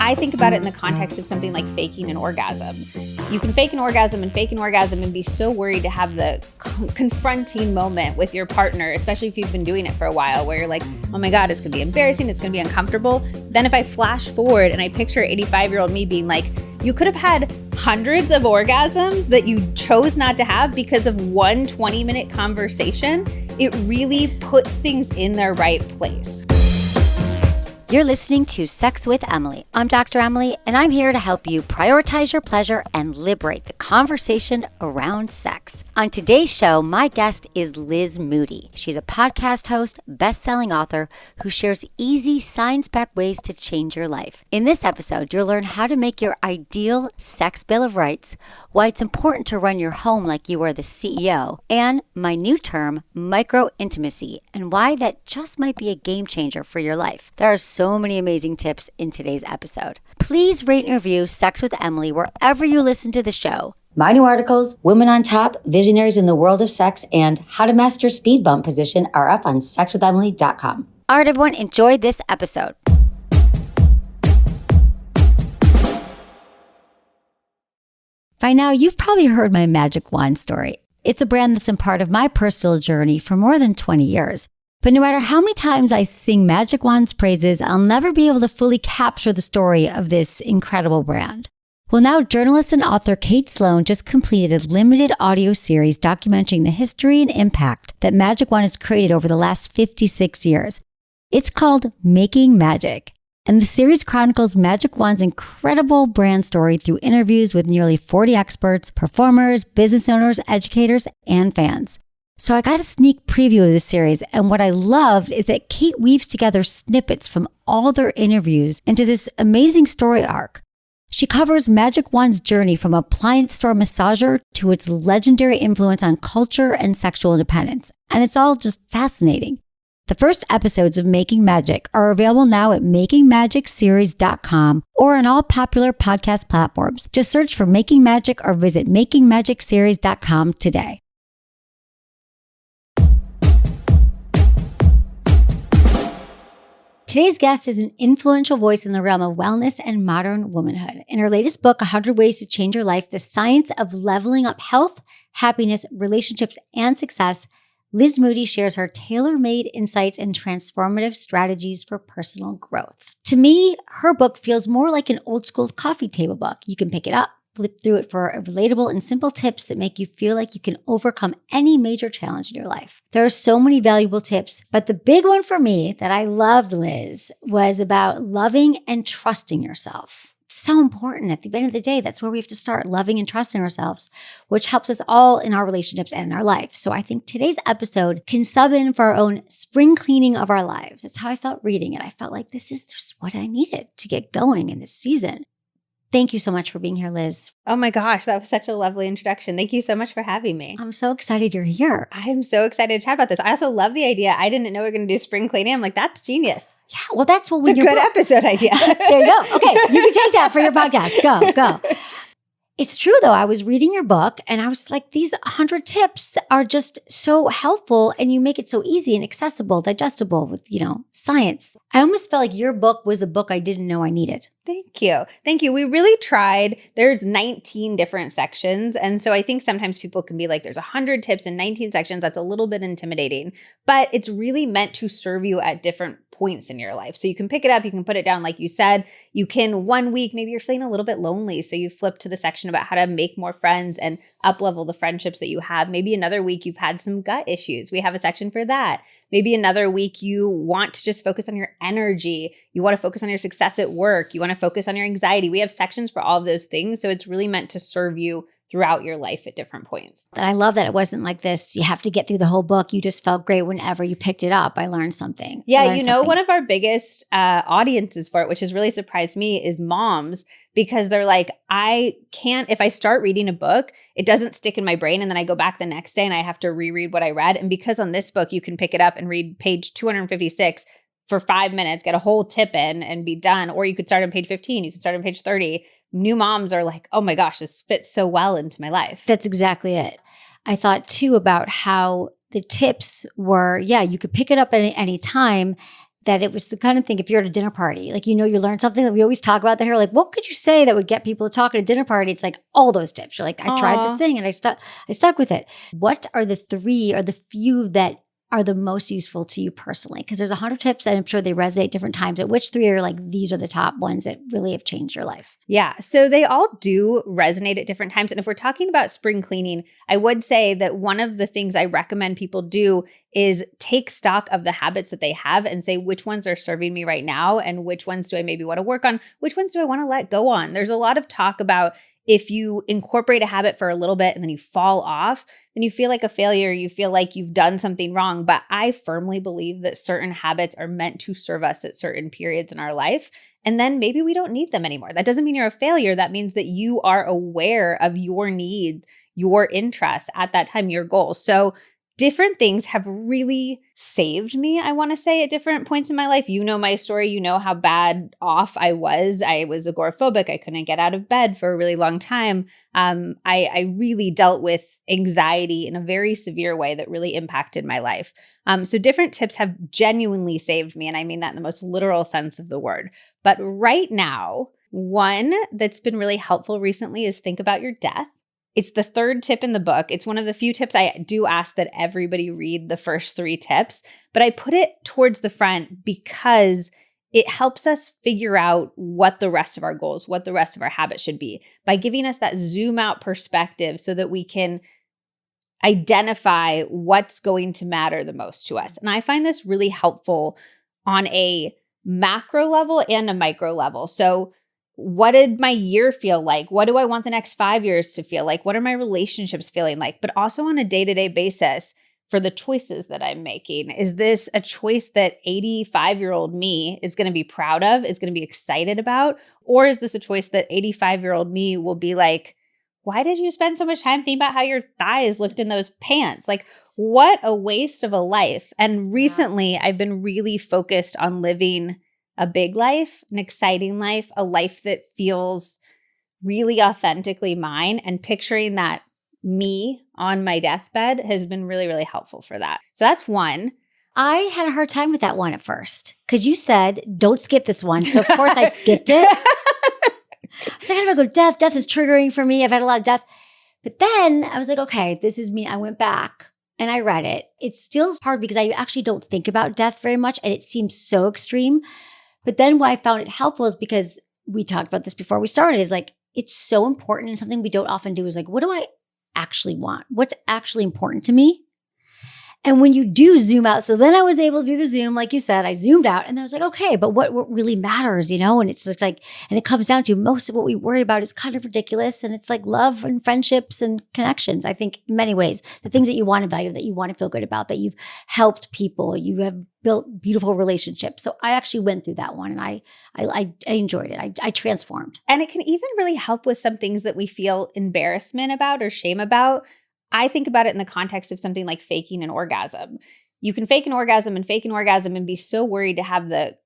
I think about it in the context of something like faking an orgasm. You can fake an orgasm and be so worried to have the confronting moment with your partner, especially if you've been doing it for a while, where you're like, oh my God, it's going to be embarrassing. It's going to be uncomfortable. Then if I flash forward and I picture 85-year-old me being like, you could have had hundreds of orgasms that you chose not to have because of one 20-minute conversation, it really puts things in their right place. You're listening to Sex with Emily. I'm Dr. Emily, and I'm here to help you prioritize your pleasure and liberate the conversation around sex. On today's show, my guest is Liz Moody. She's a podcast host, best-selling author who shares easy, science-backed ways to change your life. In this episode, you'll learn how to make your ideal sex bill of rights, why it's important to run your home like you are the CEO, and my new term, micro-intimacy, and why that just might be a game changer for your life. There are so many amazing tips in today's episode. Please rate and review Sex with Emily wherever you listen to the show. My new articles, Women on Top, Visionaries in the World of Sex, and How to Master Speed Bump Position are up on sexwithemily.com. All right, everyone, enjoy this episode. By now, you've probably heard my Magic Wand story. It's a brand that's been part of my personal journey for more than 20 years. But no matter how many times I sing Magic Wand's praises, I'll never be able to fully capture the story of this incredible brand. Well, now journalist and author Kate Sloan just completed a limited audio series documenting the history and impact that Magic Wand has created over the last 56 years. It's called Making Magic, and the series chronicles Magic Wand's incredible brand story through interviews with nearly 40 experts, performers, business owners, educators, and fans. So I got a sneak preview of the series, and what I loved is that Kate weaves together snippets from all their interviews into this amazing story arc. She covers Magic Wand's journey from appliance store massager to its legendary influence on culture and sexual independence, and it's all just fascinating. The first episodes of Making Magic are available now at makingmagicseries.com or on all popular podcast platforms. Just search for Making Magic or visit makingmagicseries.com today. Today's guest is an influential voice in the realm of wellness and modern womanhood. In her latest book, 100 Ways to Change Your Life, The Science of Leveling Up Health, Happiness, Relationships, and Success, Liz Moody shares her tailor-made insights and transformative strategies for personal growth. To me, her book feels more like an old-school coffee table book. You can pick it up, flip through it for relatable and simple tips that make you feel like you can overcome any major challenge in your life. There are so many valuable tips, but the big one for me that I loved, Liz, was about loving and trusting yourself. So important. At the end of the day, that's where we have to start, loving and trusting ourselves, which helps us all in our relationships and in our life. So I think today's episode can sub in for our own spring cleaning of our lives. That's how I felt reading it. I felt like this is just what I needed to get going in this season. Thank you so much for being here, Liz. Oh my gosh, that was such a lovely introduction. Thank you so much for having me. I'm so excited you're here. I am so excited to chat about this. I also love the idea. I didn't know we were going to do spring cleaning. I'm like, that's genius. Yeah, well, that's what it's a good episode idea. There you go. Okay, you can take that for your podcast. Go. It's true, though. I was reading your book and I was like, these 100 tips are just so helpful and you make it so easy and accessible, digestible with, science. I almost felt like your book was the book I didn't know I needed. Thank you. We really tried. There's 19 different sections. And so I think sometimes people can be like, there's 100 tips in 19 sections. That's a little bit intimidating, but it's really meant to serve you at different points in your life. So you can pick it up, you can put it down. Like you said, you can one week, maybe you're feeling a little bit lonely. So you flip to the section about how to make more friends and up-level the friendships that you have. Maybe another week you've had some gut issues. We have a section for that. Maybe another week you want to just focus on your energy. You want to focus on your success at work. You want to focus on your anxiety. We have sections for all of those things. So it's really meant to serve you throughout your life at different points. And I love that it wasn't like this, you have to get through the whole book. You just felt great whenever you picked it up. I learned something. Yeah, one of our biggest audiences for it, which has really surprised me, is moms, because they're like, I can't, if I start reading a book, it doesn't stick in my brain. And then I go back the next day and I have to reread what I read. And because on this book, you can pick it up and read page 256 for 5 minutes, get a whole tip in and be done. Or you could start on page 15, you could start on page 30. New moms are like, oh my gosh, this fits so well into my life. That's exactly it. I thought too about how the tips were, you could pick it up at any time. that it was the kind of thing, if you're at a dinner party, like, you learn something that we always talk about here. Like, what could you say that would get people to talk at a dinner party? It's like all those tips. You're like, I tried this Aw. thing and I stuck with it. What are the 3 or the few that are the most useful to you personally? Because there's 100 tips and I'm sure they resonate different times. But which 3 are like, these are the top ones that really have changed your life? Yeah. So they all do resonate at different times. And if we're talking about spring cleaning, I would say that one of the things I recommend people do is take stock of the habits that they have and say, which ones are serving me right now? And which ones do I maybe want to work on? Which ones do I want to let go on? There's a lot of talk about if you incorporate a habit for a little bit and then you fall off, then you feel like a failure. You feel like you've done something wrong. But I firmly believe that certain habits are meant to serve us at certain periods in our life. And then maybe we don't need them anymore. That doesn't mean you're a failure. That means that you are aware of your needs, your interests at that time, your goals. So different things have really saved me, I want to say, at different points in my life. You know my story. You know how bad off I was. I was agoraphobic. I couldn't get out of bed for a really long time. I really dealt with anxiety in a very severe way that really impacted my life. So different tips have genuinely saved me. And I mean that in the most literal sense of the word. But right now, one that's been really helpful recently is think about your death. It's the 3rd tip in the book. It's one of the few tips I do ask that everybody read the first 3 tips, but I put it towards the front because it helps us figure out what the rest of our goals, what the rest of our habits should be by giving us that zoom out perspective so that we can identify what's going to matter the most to us. And I find this really helpful on a macro level and a micro level. So what did my year feel like? What do I want the next 5 years to feel like? What are my relationships feeling like? But also on a day-to-day basis for the choices that I'm making. Is this a choice that 85-year-old me is going to be proud of, is going to be excited about? Or is this a choice that 85-year-old me will be like, why did you spend so much time thinking about how your thighs looked in those pants? Like, what a waste of a life. And recently, I've been really focused on living a big life, an exciting life, a life that feels really authentically mine, and picturing that me on my deathbed has been really, really helpful for that. So that's one. I had a hard time with that one at first because you said, don't skip this one. So of course I skipped it. I was like, I'm going to go death. Death is triggering for me. I've had a lot of death. But then I was like, okay, this is me. I went back and I read it. It's still hard because I actually don't think about death very much and it seems so extreme. But then why I found it helpful is because we talked about this before we started, is like, it's so important and something we don't often do is like, what do I actually want? What's actually important to me? And when you do zoom out, so then I was able to do the zoom, like you said, I zoomed out and I was like, okay, but what really matters, And it's just like, and it comes down to most of what we worry about is kind of ridiculous. And it's like love and friendships and connections. I think in many ways, the things that you want to value, that you want to feel good about, that you've helped people, you have built beautiful relationships. So I actually went through that one and I enjoyed it. I transformed. And it can even really help with some things that we feel embarrassment about or shame about. I think about it in the context of something like faking an orgasm. You can fake an orgasm and be so worried to have the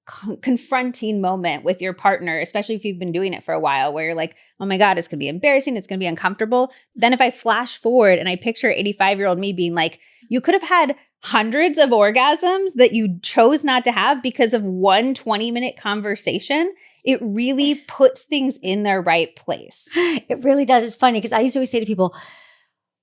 confronting moment with your partner, especially if you've been doing it for a while, where you're like, oh my God, it's going to be embarrassing. It's going to be uncomfortable. Then if I flash forward and I picture 85-year-old me being like, you could have had hundreds of orgasms that you chose not to have because of one 20-minute conversation, it really puts things in their right place. It really does. It's funny because I used to always say to people,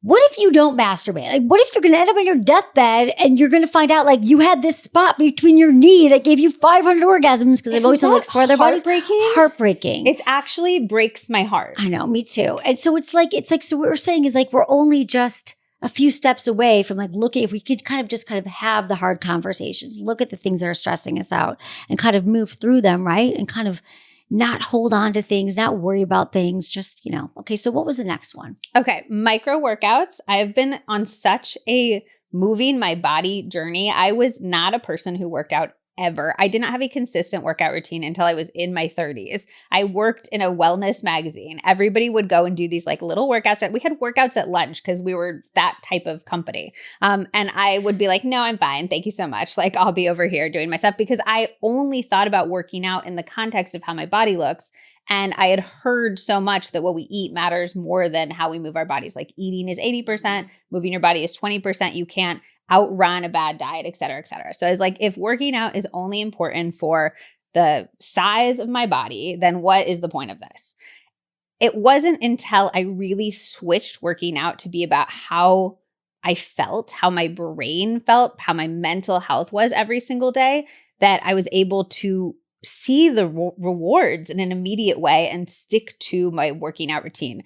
what if you don't masturbate? Like, what if you're going to end up on your deathbed and you're going to find out like you had this spot between your knee that gave you 500 orgasms? Because I've always told them to explore their bodies. Heartbreaking. It actually breaks my heart. I know, me too. And so it's like, so what we're saying is like, we're only just a few steps away from like looking, if we could kind of have the hard conversations, look at the things that are stressing us out and kind of move through them, right? And kind of not hold on to things, not worry about things, just, Okay, so what was the next one? Okay, micro workouts. I've been on such a moving my body journey. I was not a person who worked out ever. I did not have a consistent workout routine until I was in my 30s. I worked in a wellness magazine. Everybody would go and do these like little workouts. We had workouts at lunch because we were that type of company. And I would be like, no, I'm fine. Thank you so much. Like I'll be over here doing my stuff because I only thought about working out in the context of how my body looks. And I had heard so much that what we eat matters more than how we move our bodies. Like eating is 80%, moving your body is 20%. You can't outrun a bad diet, et cetera, et cetera. So I was like, if working out is only important for the size of my body, then what is the point of this? It wasn't until I really switched working out to be about how I felt, how my brain felt, how my mental health was every single day, that I was able to see the rewards in an immediate way and stick to my working out routine.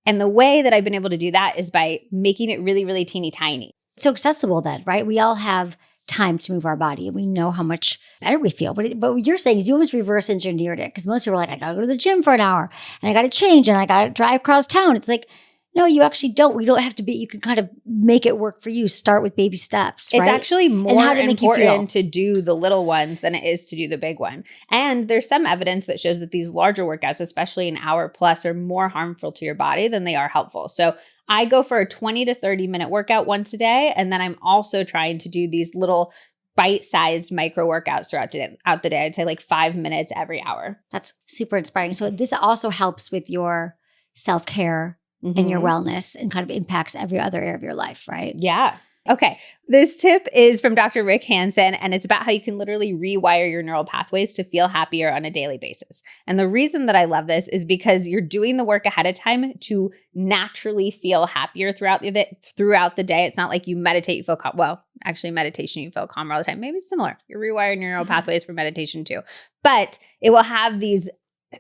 And the way that I've been able to do that is by making it really, really teeny tiny. So accessible then, right? We all have time to move our body and we know how much better we feel. But what you're saying is you almost reverse engineered it, because most people are like, I got to go to the gym for an hour and I got to change and I got to drive across town. It's like, no, you actually don't. We don't have to be, you can kind of make it work for you. Start with baby steps, right? It's actually more important to do the little ones than it is to do the big one. And there's some evidence that shows that these larger workouts, especially an hour plus, are more harmful to your body than they are helpful. So I go for a 20 to 30 minute workout once a day. And then I'm also trying to do these little bite-sized micro workouts throughout the day. I'd say like 5 minutes every hour. That's super inspiring. So this also helps with your self-care and your wellness and kind of impacts every other area of your life, right? Yeah. Okay. This tip is from Dr. Rick Hansen, and it's about how you can literally rewire your neural pathways to feel happier on a daily basis. And the reason that I love this is because you're doing the work ahead of time to naturally feel happier throughout the day. It's not like you meditate, you feel calm. Well, actually meditation, you feel calmer all the time. Maybe it's similar. You're rewiring your neural pathways for meditation too. But it will have these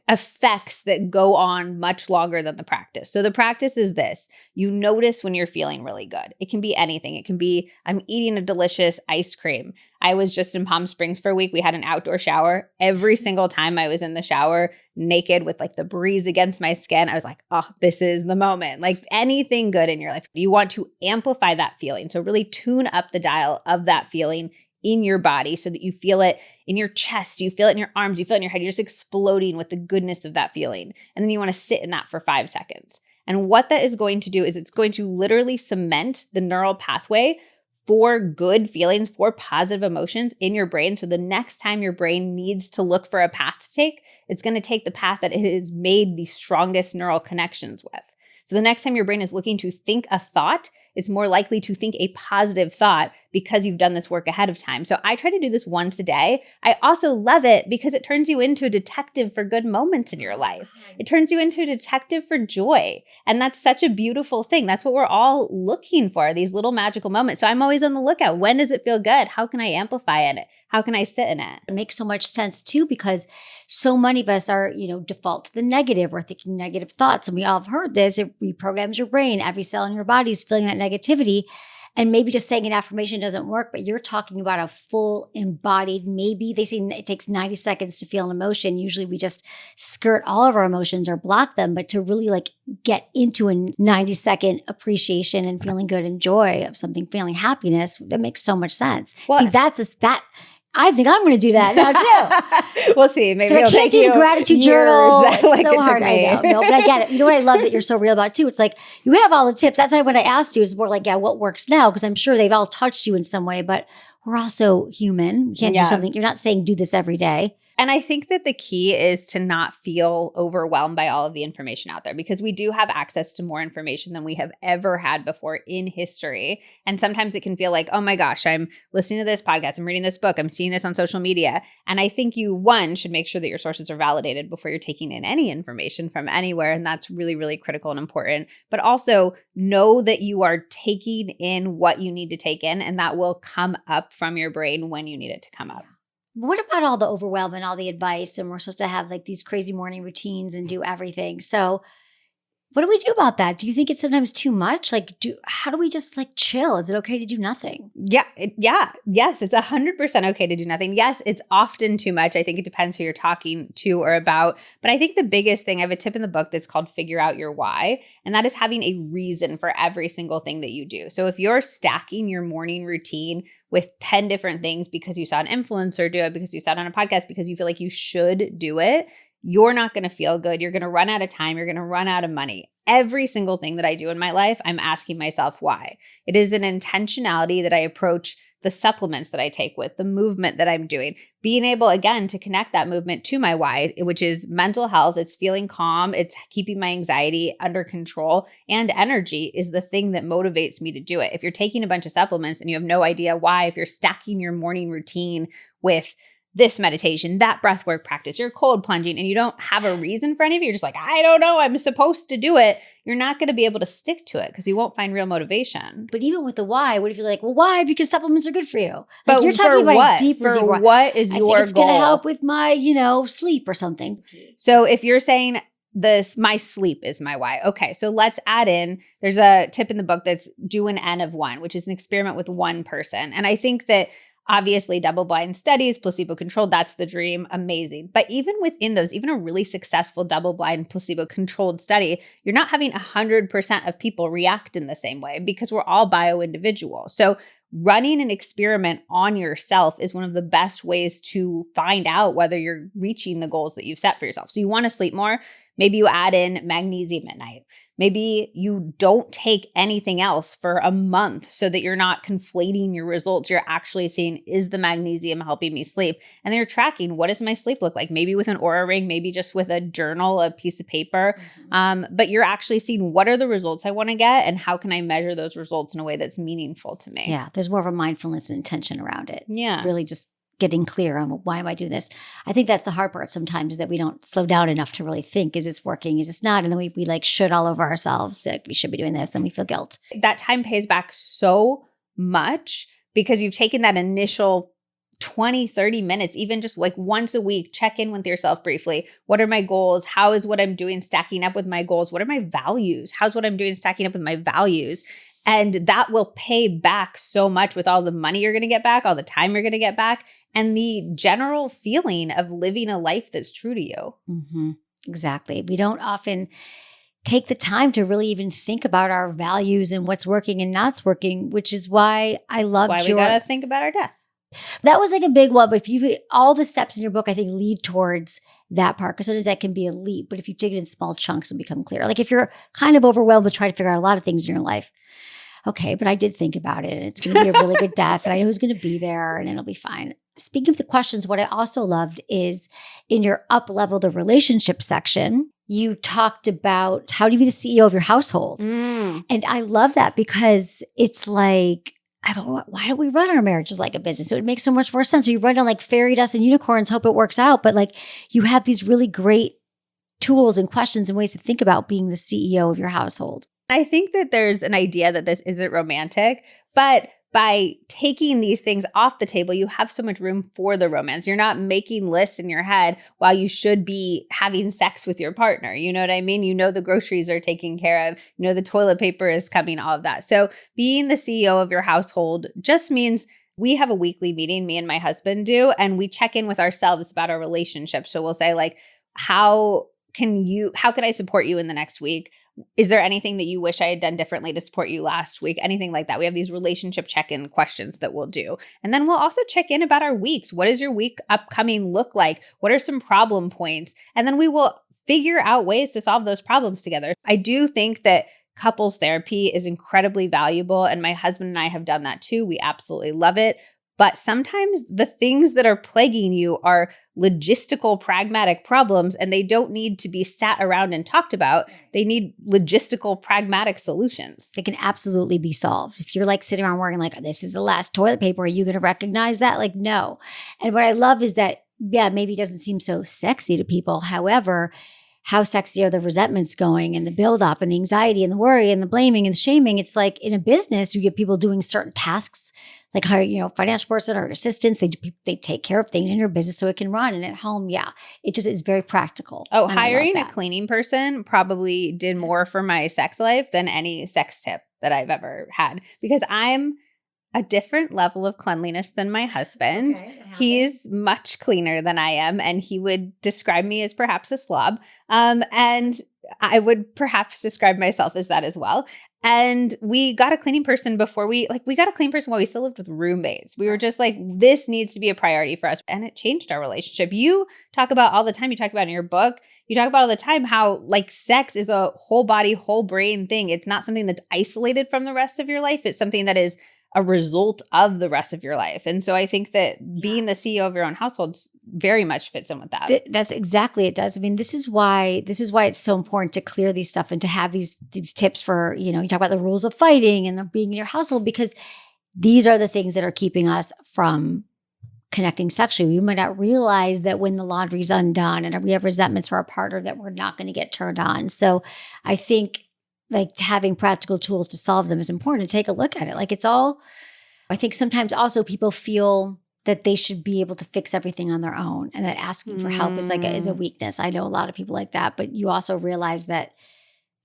effects that go on much longer than the practice. So the practice is this. You notice when you're feeling really good. It can be anything. It can be, I'm eating a delicious ice cream. I was just in Palm Springs for a week. We had an outdoor shower. Every single time I was in the shower naked with like the breeze against my skin, I was like, oh, this is the moment. Like anything good in your life. You want to amplify that feeling. So really tune up the dial of that feeling in your body so that you feel it in your chest, you feel it in your arms, you feel it in your head, you're just exploding with the goodness of that feeling. And then you want to sit in that for 5 seconds. And what that is going to do is it's going to literally cement the neural pathway for good feelings, for positive emotions in your brain. So the next time your brain needs to look for a path to take, it's going to take the path that it has made the strongest neural connections with. So the next time your brain is looking to think a thought, it's more likely to think a positive thought because you've done this work ahead of time. So I try to do this once a day. I also love it because it turns you into a detective for good moments in your life. It turns you into a detective for joy. And that's such a beautiful thing. That's what we're all looking for, these little magical moments. So I'm always on the lookout. When does it feel good? How can I amplify it? How can I sit in it? It makes so much sense too, because so many of us are, default to the negative. We're thinking negative thoughts. And we all have heard this. It reprograms your brain. Every cell in your body is feeling that negativity. And maybe just saying an affirmation doesn't work, but you're talking about a full embodied, maybe they say it takes 90 seconds to feel an emotion. Usually we just skirt all of our emotions or block them, but to really get into a 90-second appreciation and feeling good and joy of something, feeling happiness, that makes so much sense. Well, See, I think I'm going to do that now too. We'll see. Maybe I can't do the gratitude journal. It's like so hard. me. I know. No, but I get it. You know what I love that you're so real about too? It's like you have all the tips. That's why when I asked you, it's more like, yeah, what works now? Because I'm sure they've all touched you in some way, but we're also human. We can't do something. You're not saying do this every day. And I think that the key is to not feel overwhelmed by all of the information out there, because we do have access to more information than we have ever had before in history. And sometimes it can feel like, oh my gosh, I'm listening to this podcast, I'm reading this book, I'm seeing this on social media. And I think you, one, should make sure that your sources are validated before you're taking in any information from anywhere. And that's really, really critical and important. But also know that you are taking in what you need to take in, and that will come up from your brain when you need it to come up. What about all the overwhelm and all the advice? And we're supposed to have these crazy morning routines and do everything. So what do we do about that? Do you think it's sometimes too much? How do we just chill? Is it okay to do nothing? Yeah. Yes, it's 100% okay to do nothing. Yes, it's often too much. I think it depends who you're talking to or about. But I think the biggest thing, I have a tip in the book that's called Figure Out Your Why. And that is having a reason for every single thing that you do. So if you're stacking your morning routine with 10 different things because you saw an influencer do it, because you saw it on a podcast, because you feel like you should do it, you're not going to feel good. You're going to run out of time. You're going to run out of money. Every single thing that I do in my life, I'm asking myself why. It is an intentionality that I approach the supplements that I take with, the movement that I'm doing, being able, again, to connect that movement to my why, which is mental health. It's feeling calm. It's keeping my anxiety under control, and energy is the thing that motivates me to do it. If you're taking a bunch of supplements and you have no idea why, if you're stacking your morning routine with this meditation, that breathwork practice, you're cold plunging, and you don't have a reason for any of it, you're just like, I don't know, I'm supposed to do it. You're not going to be able to stick to it because you won't find real motivation. But even with the why, what if you're like, well, why? Because supplements are good for you. Like, But you're talking about what? a deeper, For what is I your think it's goal? going to help with my, sleep or something. So if you're saying my sleep is my why. Okay, so let's add in, there's a tip in the book that's do an N of 1, which is an experiment with one person. And I think that obviously double-blind studies, placebo-controlled, that's the dream, amazing. But even within those, even a really successful double-blind placebo-controlled study, you're not having 100% of people react in the same way because we're all bio-individual. So running an experiment on yourself is one of the best ways to find out whether you're reaching the goals that you've set for yourself. So you want to sleep more, maybe you add in magnesium at night. Maybe you don't take anything else for a month so that you're not conflating your results. You're actually seeing, is the magnesium helping me sleep? And then you're tracking, what does my sleep look like? Maybe with an Oura ring, maybe just with a journal, a piece of paper. But you're actually seeing, what are the results I want to get, and how can I measure those results in a way that's meaningful to me? Yeah, there's more of a mindfulness and intention around it. Yeah. Really just getting clear on why am I doing this. I think that's the hard part sometimes, is that we don't slow down enough to really think, is this working? Is this not? And then we like should all over ourselves. Like, we should be doing this. Then we feel guilt. That time pays back so much because you've taken that initial 20, 30 minutes, even just like once a week, check in with yourself briefly. What are my goals? How is what I'm doing stacking up with my goals? What are my values? How's what I'm doing stacking up with my values? And that will pay back so much with all the money you're going to get back, all the time you're going to get back, and the general feeling of living a life that's true to you. Mm-hmm. Exactly. We don't often take the time to really even think about our values and what's working and not working, which is why I love That's why we got to think about our death. That was like a big one. But if all the steps in your book, I think, lead towards that part, because sometimes that can be a leap. But if you take it in small chunks, it'll become clear. Like if you're kind of overwhelmed with trying to figure out a lot of things in your life, okay, but I did think about it, and it's going to be a really good death, and I know who's going to be there, and it'll be fine. Speaking of the questions, what I also loved is in your up-level the relationship section, you talked about how to be the CEO of your household. And I love that because it's like, I thought, why don't we run our marriages like a business? It would make so much more sense. We run on like fairy dust and unicorns, hope it works out. But like, you have these really great tools and questions and ways to think about being the CEO of your household. I think that there's an idea that this isn't romantic, but by taking these things off the table, you have so much room for the romance. You're not making lists in your head while you should be having sex with your partner. You know what I mean? You know the groceries are taken care of. You know the toilet paper is coming, all of that. So being the CEO of your household just means we have a weekly meeting, me and my husband do, and we check in with ourselves about our relationship. So we'll say like, how can I support you in the next week? Is there anything that you wish I had done differently to support you last week? Anything like that. We have these relationship check-in questions that we'll do. And then we'll also check in about our weeks. What does your week upcoming look like? What are some problem points? And then we will figure out ways to solve those problems together. I do think that couples therapy is incredibly valuable, and my husband and I have done that too. We absolutely love it. But sometimes the things that are plaguing you are logistical, pragmatic problems, and they don't need to be sat around and talked about. They need logistical, pragmatic solutions. They can absolutely be solved. If you're like sitting around worrying like, this is the last toilet paper, are you going to recognize that? Like, no. And what I love is that, yeah, maybe it doesn't seem so sexy to people. However, how sexy are the resentments going and the buildup and the anxiety and the worry and the blaming and the shaming? It's like in a business, you get people doing certain tasks, like hire, financial person or assistants. They take care of things in your business so it can run. And at home, yeah, it just is very practical. Oh, hiring a cleaning person probably did more for my sex life than any sex tip that I've ever had, because I'm a different level of cleanliness than my husband. Okay, he's much cleaner than I am, and he would describe me as perhaps a slob. And I would perhaps describe myself as that as well. And we got a cleaning person before we got a clean person while we still lived with roommates. We were just like, this needs to be a priority for us. And it changed our relationship. You talk about all the time, you talk about in your book, you talk about all the time how like sex is a whole body, whole brain thing. It's not something that's isolated from the rest of your life. It's something that is a result of the rest of your life. And so I think that being the CEO of your own household very much fits in with that. That's exactly it does. I mean, this is why it's so important to clear these stuff and to have these tips for, you talk about the rules of fighting and the being in your household, because these are the things that are keeping us from connecting sexually. We might not realize that when the laundry's undone and we have resentments for our partner that we're not going to get turned on. So I think like having practical tools to solve them is important. To take a look at it. Like I think sometimes also people feel that they should be able to fix everything on their own and that asking for help is is a weakness. I know a lot of people like that, but you also realize that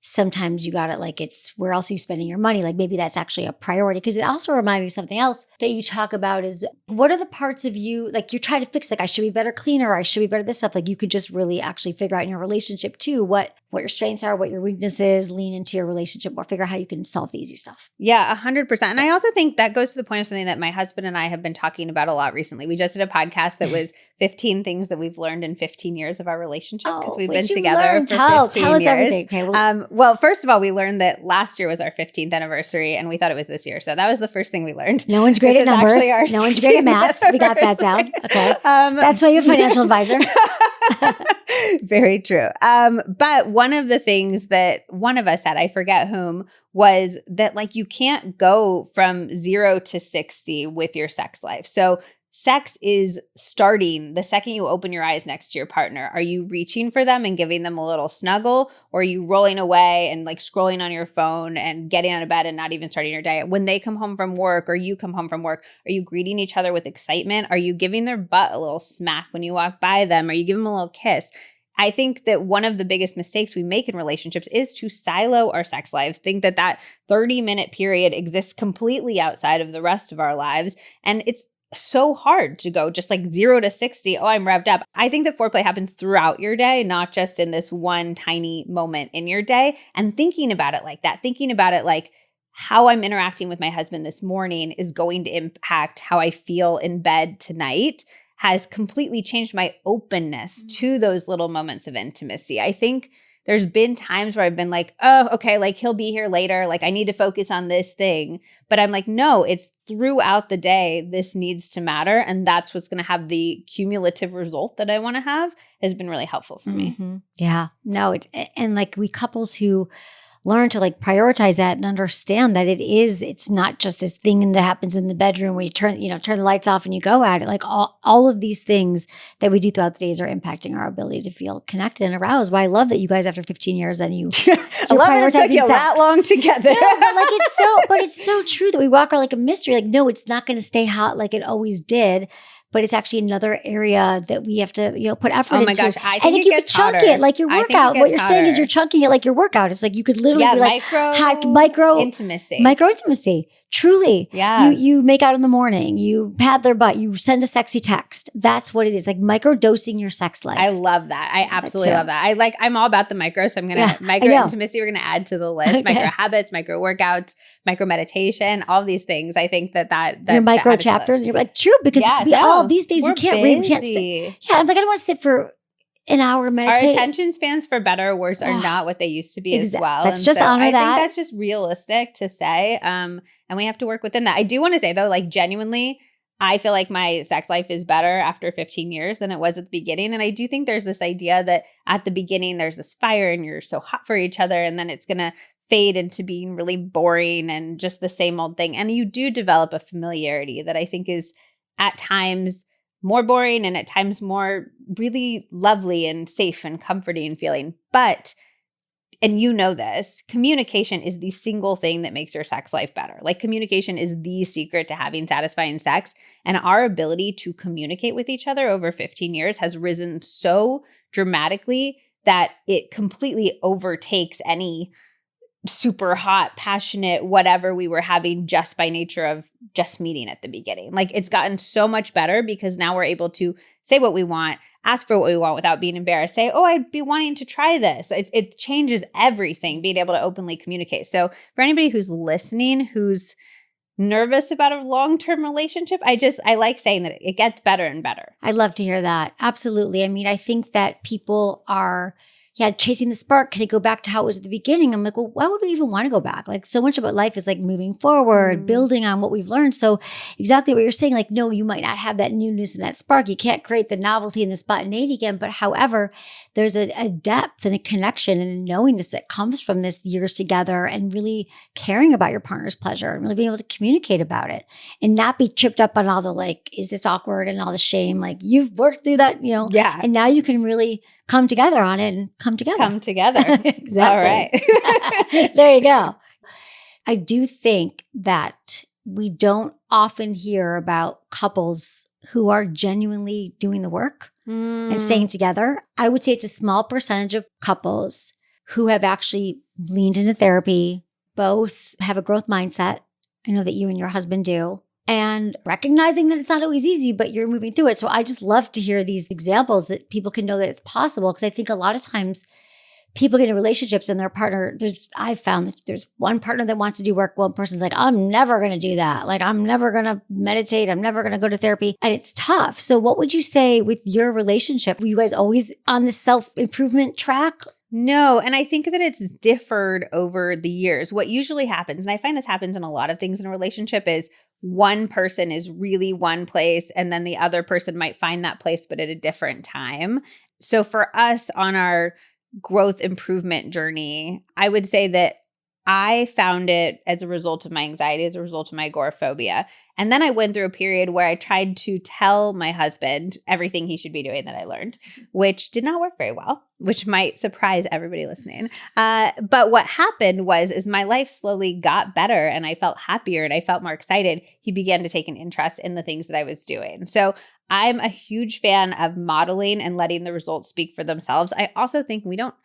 sometimes you got it, like it's where else are you spending your money? Like maybe that's actually a priority. Because it also reminds me of something else that you talk about is what are the parts of you, like you're trying to fix, like I should be better cleaner, or I should be better this stuff. Like you could just really actually figure out in your relationship too, what your strengths are, what your weakness is, lean into your relationship or figure out how you can solve the easy stuff. Yeah, 100%. And I also think that goes to the point of something that my husband and I have been talking about a lot recently. We just did a podcast that was 15 things that we've learned in 15 years of our relationship because we've been together for 15 Tell us years. everything. Okay, well, first of all, we learned that last year was our 15th anniversary and we thought it was this year. So that was the first thing we learned. No one's great at numbers. No one's great at math. We got that down. Okay. That's why you have a financial advisor. Very true. But one of the things that one of us had, I forget whom, was that like you can't go from 0 to 60 with your sex life. So sex is starting the second you open your eyes next to your partner. Are you reaching for them and giving them a little snuggle? Or are you rolling away and like scrolling on your phone and getting out of bed and not even starting your day? When they come home from work or you come home from work, are you greeting each other with excitement? Are you giving their butt a little smack when you walk by them? Are you giving them a little kiss? I think that one of the biggest mistakes we make in relationships is to silo our sex lives, think that that 30-minute period exists completely outside of the rest of our lives. And it's so hard to go just like 0 to 60. Oh, I'm revved up. I think that foreplay happens throughout your day, not just in this one tiny moment in your day. And thinking about it like that, thinking about it like how I'm interacting with my husband this morning is going to impact how I feel in bed tonight, has completely changed my openness to those little moments of intimacy. I think there's been times where I've been like, oh, okay, like he'll be here later. Like I need to focus on this thing. But I'm like, no, it's throughout the day. This needs to matter. And that's what's going to have the cumulative result that I want to have has been really helpful for me. Yeah, no. And like we couples who learn to like prioritize that and understand that it's not just this thing that happens in the bedroom where you turn the lights off and you go at it. Like all of these things that we do throughout the days are impacting our ability to feel connected and aroused. Why I love that you guys after 15 years and you I love that it took you that long together. No, but it's so true that we walk around like a mystery. Like, no, it's not going to stay hot like it always did. But it's actually another area that we have to, put effort into. Oh my gosh, I think it gets hotter. Chunk it like your workout. What you're saying is you're chunking it like your workout. It's like you could literally be like micro intimacy. Truly. Yeah. You make out in the morning. You pat their butt. You send a sexy text. That's what it is. Like micro dosing your sex life. I love that. I absolutely love that. I'm all about the micro. So I'm going to micro intimacy. We're going to add to the list. Okay. Micro habits, micro workouts, micro meditation, all these things. I think that your micro chapters. You're like, true, because these days we can't read. We can't sit. Yeah. I'm like, I don't want to sit for an hour meditate. Our attention spans, for better or worse, are not what they used to be as well. Let's just honor that. I think that's just realistic to say. And we have to work within that. I do want to say though, like genuinely, I feel like my sex life is better after 15 years than it was at the beginning. And I do think there's this idea that at the beginning, there's this fire and you're so hot for each other. And then it's going to fade into being really boring and just the same old thing. And you do develop a familiarity that I think is at times more boring and at times more really lovely and safe and comforting feeling. But, and you know this, communication is the single thing that makes your sex life better. Like communication is the secret to having satisfying sex. And our ability to communicate with each other over 15 years has risen so dramatically that it completely overtakes any super hot, passionate, whatever we were having just by nature of just meeting at the beginning. Like it's gotten so much better because now we're able to say what we want, ask for what we want without being embarrassed, say, oh, I'd be wanting to try this. It changes everything, being able to openly communicate. So for anybody who's listening, who's nervous about a long-term relationship, I like saying that it gets better and better. I'd love to hear that. Absolutely. I mean, I think that people are yeah, chasing the spark. Can it go back to how it was at the beginning? I'm like, well, why would we even want to go back? Like so much about life is like moving forward, building on what we've learned. So exactly what you're saying, like, no, you might not have that newness and that spark. You can't create the novelty and the spontaneity again. But however, there's a depth and a connection and a knowingness that comes from this years together and really caring about your partner's pleasure and really being able to communicate about it and not be tripped up on all the like, is this awkward and all the shame? Like you've worked through that, Yeah. and now you can really come together on it and come together. Come together. Exactly. All right. There you go. I do think that we don't often hear about couples who are genuinely doing the work and staying together. I would say it's a small percentage of couples who have actually leaned into therapy, both have a growth mindset. I know that you and your husband do. And recognizing that it's not always easy, but you're moving through it. So I just love to hear these examples that people can know that it's possible. Because I think a lot of times people get in relationships and their partner, I've found that there's one partner that wants to do work. One person's like, I'm never going to do that. Like, I'm never going to meditate. I'm never going to go to therapy. And it's tough. So what would you say with your relationship? Were you guys always on the self-improvement track? No. And I think that it's differed over the years. What usually happens, and I find this happens in a lot of things in a relationship, is one person is really one place and then the other person might find that place, but at a different time. So for us on our growth improvement journey, I would say that I found it as a result of my anxiety, as a result of my agoraphobia. And then I went through a period where I tried to tell my husband everything he should be doing that I learned, which did not work very well, which might surprise everybody listening. But what happened is my life slowly got better and I felt happier and I felt more excited. He began to take an interest in the things that I was doing. So I'm a huge fan of modeling and letting the results speak for themselves. I also think we don't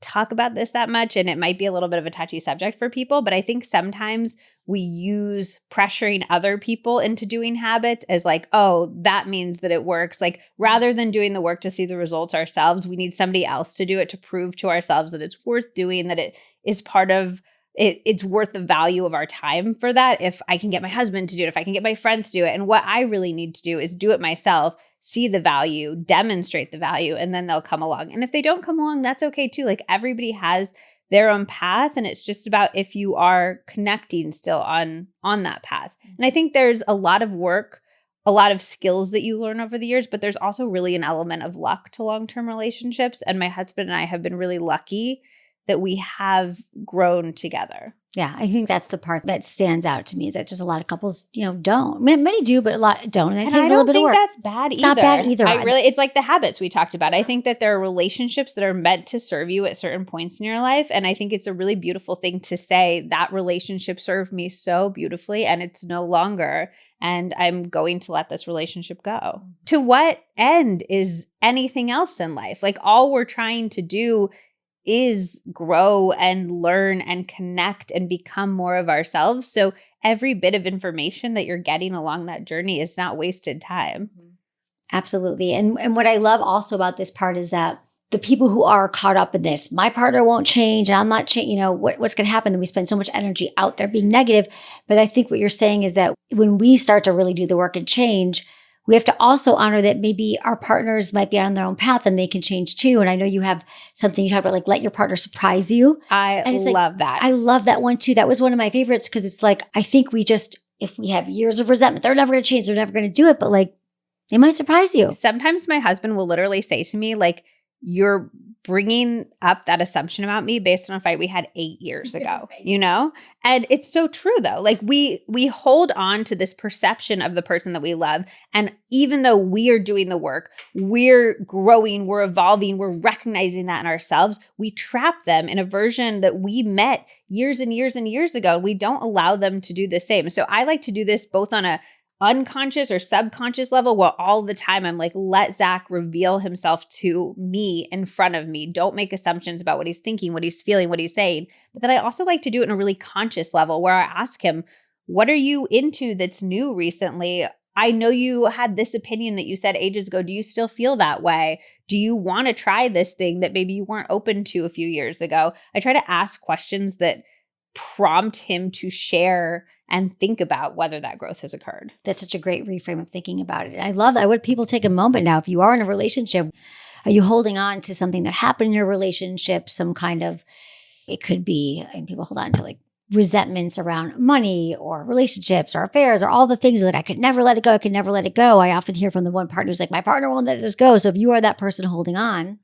talk about this that much, and it might be a little bit of a touchy subject for people, but I think sometimes we use pressuring other people into doing habits as like, oh, that means that it works. Like rather than doing the work to see the results ourselves, we need somebody else to do it to prove to ourselves that it's worth doing, that it is part of it's worth the value of our time for that. If I can get my husband to do it, if I can get my friends to do it. And what I really need to do is do it myself, see the value, demonstrate the value, and then they'll come along. And if they don't come along, that's okay too. Like everybody has their own path. And it's just about if you are connecting still on that path. And I think there's a lot of work, a lot of skills that you learn over the years, but there's also really an element of luck to long-term relationships. And my husband and I have been really lucky that we have grown together. Yeah, I think that's the part that stands out to me is that just a lot of couples, don't. Many do, but a lot don't. And it takes a little bit of work. I don't think that's bad either. It's not bad either. It's like the habits we talked about. I think that there are relationships that are meant to serve you at certain points in your life. And I think it's a really beautiful thing to say that relationship served me so beautifully and it's no longer. And I'm going to let this relationship go. To what end is anything else in life? Like all we're trying to do is grow and learn and connect and become more of ourselves. So every bit of information that you're getting along that journey is not wasted time. Absolutely. And what I love also about this part is that the people who are caught up in this, my partner won't change and I'm not changing, what's going to happen? Then we spend so much energy out there being negative. But I think what you're saying is that when we start to really do the work and change, we have to also honor that maybe our partners might be on their own path and they can change too. And I know you have something you talk about, like let your partner surprise you. I love that. I love that one too. That was one of my favorites because it's like, I think if we have years of resentment, they're never going to change. They're never going to do it. But like, they might surprise you. Sometimes my husband will literally say to me, like, you're bringing up that assumption about me based on a fight we had 8 years ago, And it's so true though. Like we hold on to this perception of the person that we love. And even though we are doing the work, we're growing, we're evolving, we're recognizing that in ourselves, we trap them in a version that we met years and years and years ago. We don't allow them to do the same. So I like to do this both on a unconscious or subconscious level, where all the time I'm like, let Zach reveal himself to me in front of me. Don't make assumptions about what he's thinking, what he's feeling, what he's saying. But then I also like to do it in a really conscious level where I ask him, what are you into that's new recently? I know you had this opinion that you said ages ago. Do you still feel that way? Do you want to try this thing that maybe you weren't open to a few years ago? I try to ask questions that prompt him to share and think about whether that growth has occurred. That's such a great reframe of thinking about it. I love that. Would people take a moment now, if you are in a relationship, Are you holding on to something that happened in your relationship? Some kind of, it could be, and people hold on to like resentments around money or relationships or affairs or all the things that I could never let it go. I could never let it go. I often hear from the one partner who's like, my partner won't let this go. So if you are that person holding on,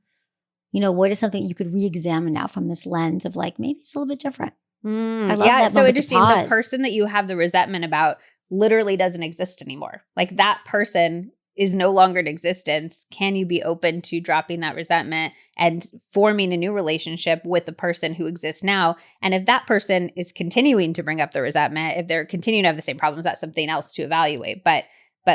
what is something you could re-examine now from this lens of like, maybe it's a little bit different. I love that so moment interesting. to The pause. person that you have the resentment about literally doesn't exist anymore. Like that person is no longer in existence. Can you be open to dropping that resentment and forming a new relationship with the person who exists now? And if that person is continuing to bring up the resentment, if they're continuing to have the same problems, that's something else to evaluate. But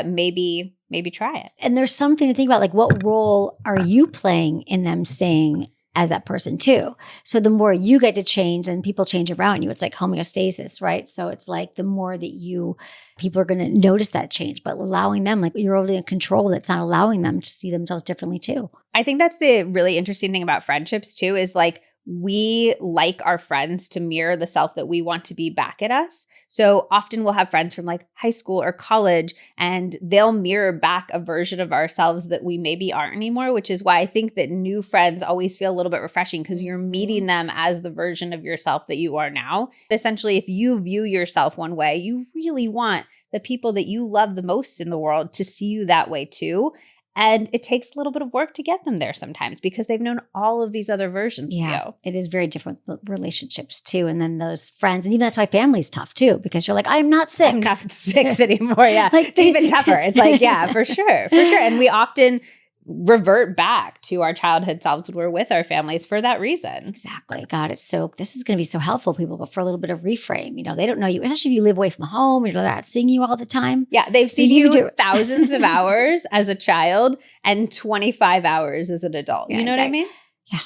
maybe try it. And there's something to think about, like what role are you playing in them staying as that person too? So the more you get to change and people change around you, it's like homeostasis, right? So it's like the more that people are going to notice that change, but allowing them, like you're over in control, that's not allowing them to see themselves differently too. I think that's the really interesting thing about friendships too, is like we like our friends to mirror the self that we want to be back at us. So often we'll have friends from like high school or college, and they'll mirror back a version of ourselves that we maybe aren't anymore, which is why I think that new friends always feel a little bit refreshing because you're meeting them as the version of yourself that you are now. Essentially, if you view yourself one way, you really want the people that you love the most in the world to see you that way too. And it takes a little bit of work to get them there sometimes because they've known all of these other versions of you. It is very different relationships too. And then those friends, and even that's why family's tough too, because you're like, I'm not 6. I'm not 6 anymore. Yeah. Like it's even tougher. It's like, yeah, for sure. For sure. And we often revert back to our childhood selves when we're with our families for that reason. Exactly. God, this is going to be so helpful, people, but for a little bit of reframe. They don't know you, especially if you live away from home, you're not seeing you all the time. Yeah. They've seen you thousands of hours as a child and 25 hours as an adult. Yeah, you know what I mean? Yeah.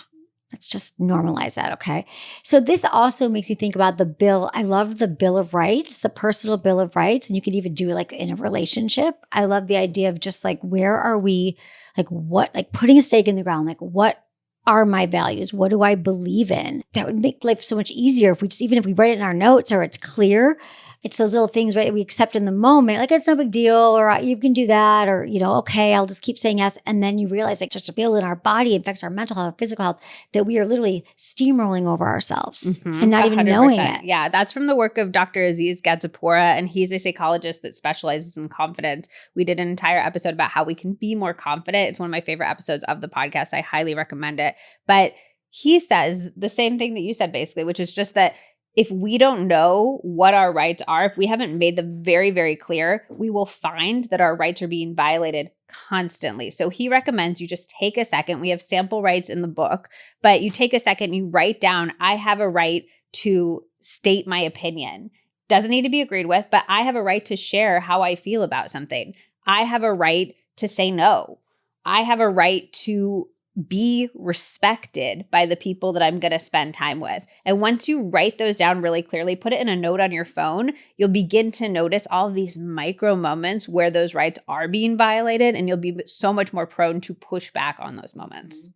Let's just normalize that, okay? So this also makes you think about the bill. I love the Bill of Rights, the personal Bill of Rights, and you could even do it like in a relationship. I love the idea of just like, where are we, like what, like putting a stake in the ground, like what are my values? What do I believe in? That would make life so much easier if we just, even if we write it in our notes or it's clear. It's those little things, right, that we accept in the moment, like it's no big deal, or you can do that, or, okay, I'll just keep saying yes. And then you realize like such a bill in our body affects our mental health, physical health, that we are literally steamrolling over ourselves and not even 100%. knowing it. Yeah, that's from the work of Dr. Aziz Gadzapora, and he's a psychologist that specializes in confidence. We did an entire episode about how we can be more confident. It's one of my favorite episodes of the podcast. I highly recommend it. But he says the same thing that you said, basically, which is just that if we don't know what our rights are, if we haven't made them very, very clear, we will find that our rights are being violated constantly. So he recommends you just take a second. We have sample rights in the book, but you take a second, you write down, I have a right to state my opinion. Doesn't need to be agreed with, but I have a right to share how I feel about something. I have a right to say no. I have a right to be respected by the people that I'm going to spend time with. And once you write those down really clearly, put it in a note on your phone, you'll begin to notice all of these micro moments where those rights are being violated, and you'll be so much more prone to push back on those moments.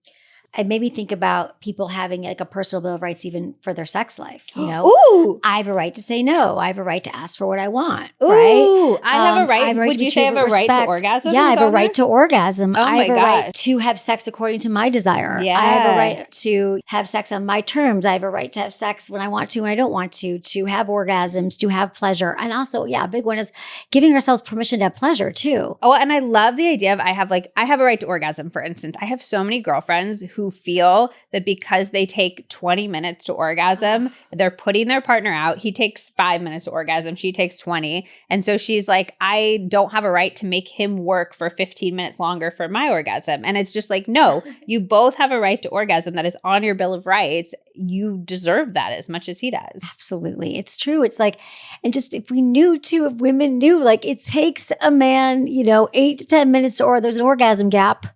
I maybe think about people having like a personal bill of rights even for their sex life. Ooh. I have a right to say no. I have a right to ask for what I want. Ooh, right? I have a right. Would you say I have a right to orgasm? Yeah, I have a right to orgasm. Oh I my have a gosh. right to have sex according to my desire. Yeah. I have a right to have sex on my terms. I have a right to have sex when I want to and I don't want to have orgasms, to have pleasure. And also, a big one is giving ourselves permission to have pleasure too. Oh, and I love the idea of I have a right to orgasm, for instance. I have so many girlfriends who feel that because they take 20 minutes to orgasm, they're putting their partner out. He takes 5 minutes to orgasm. She takes 20. And so she's like, I don't have a right to make him work for 15 minutes longer for my orgasm. And it's just like, no, you both have a right to orgasm that is on your Bill of Rights. You deserve that as much as he does. Absolutely. It's true. It's like, and just if women knew, like it takes a man, 8 to 10 minutes, or there's an orgasm gap.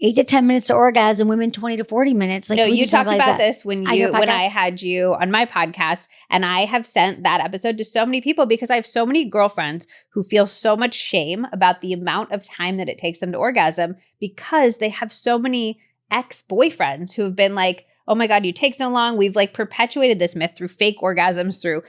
8 to 10 minutes to orgasm, women 20 to 40 minutes. Like, no, you talked about this when I had you on my podcast, and I have sent that episode to so many people because I have so many girlfriends who feel so much shame about the amount of time that it takes them to orgasm because they have so many ex-boyfriends who have been like, oh my God, you take so long. We've like perpetuated this myth through fake orgasms, through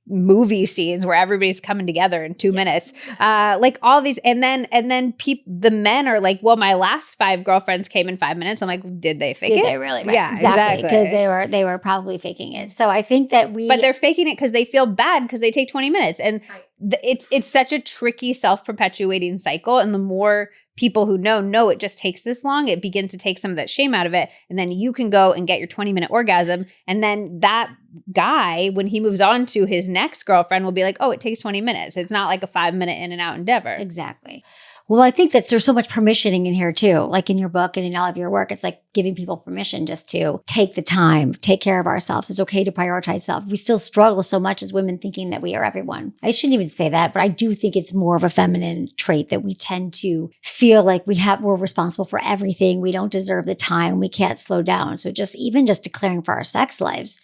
movie scenes where everybody's coming together in 2 minutes. Like all these, and then the men are like, well, my last 5 girlfriends came in 5 minutes. I'm like, did they fake it? Did they really? Right. Yeah, Exactly. Because they were probably faking it. So I think that but they're faking it because they feel bad because they take 20 minutes. And it's such a tricky self-perpetuating cycle. And the more people who know it just takes this long, it begins to take some of that shame out of it. And then you can go and get your 20-minute orgasm. And then that guy, when he moves on to his next girlfriend, will be like, oh, it takes 20 minutes. It's not like a 5-minute in and out endeavor. Exactly. Well, I think that there's so much permissioning in here too. Like in your book and in all of your work, it's like giving people permission just to take the time, take care of ourselves. It's okay to prioritize self. We still struggle so much as women thinking that we are everyone. I shouldn't even say that, but I do think it's more of a feminine trait that we tend to feel like we're responsible for everything. We don't deserve the time. We can't slow down. So even just declaring for our sex lives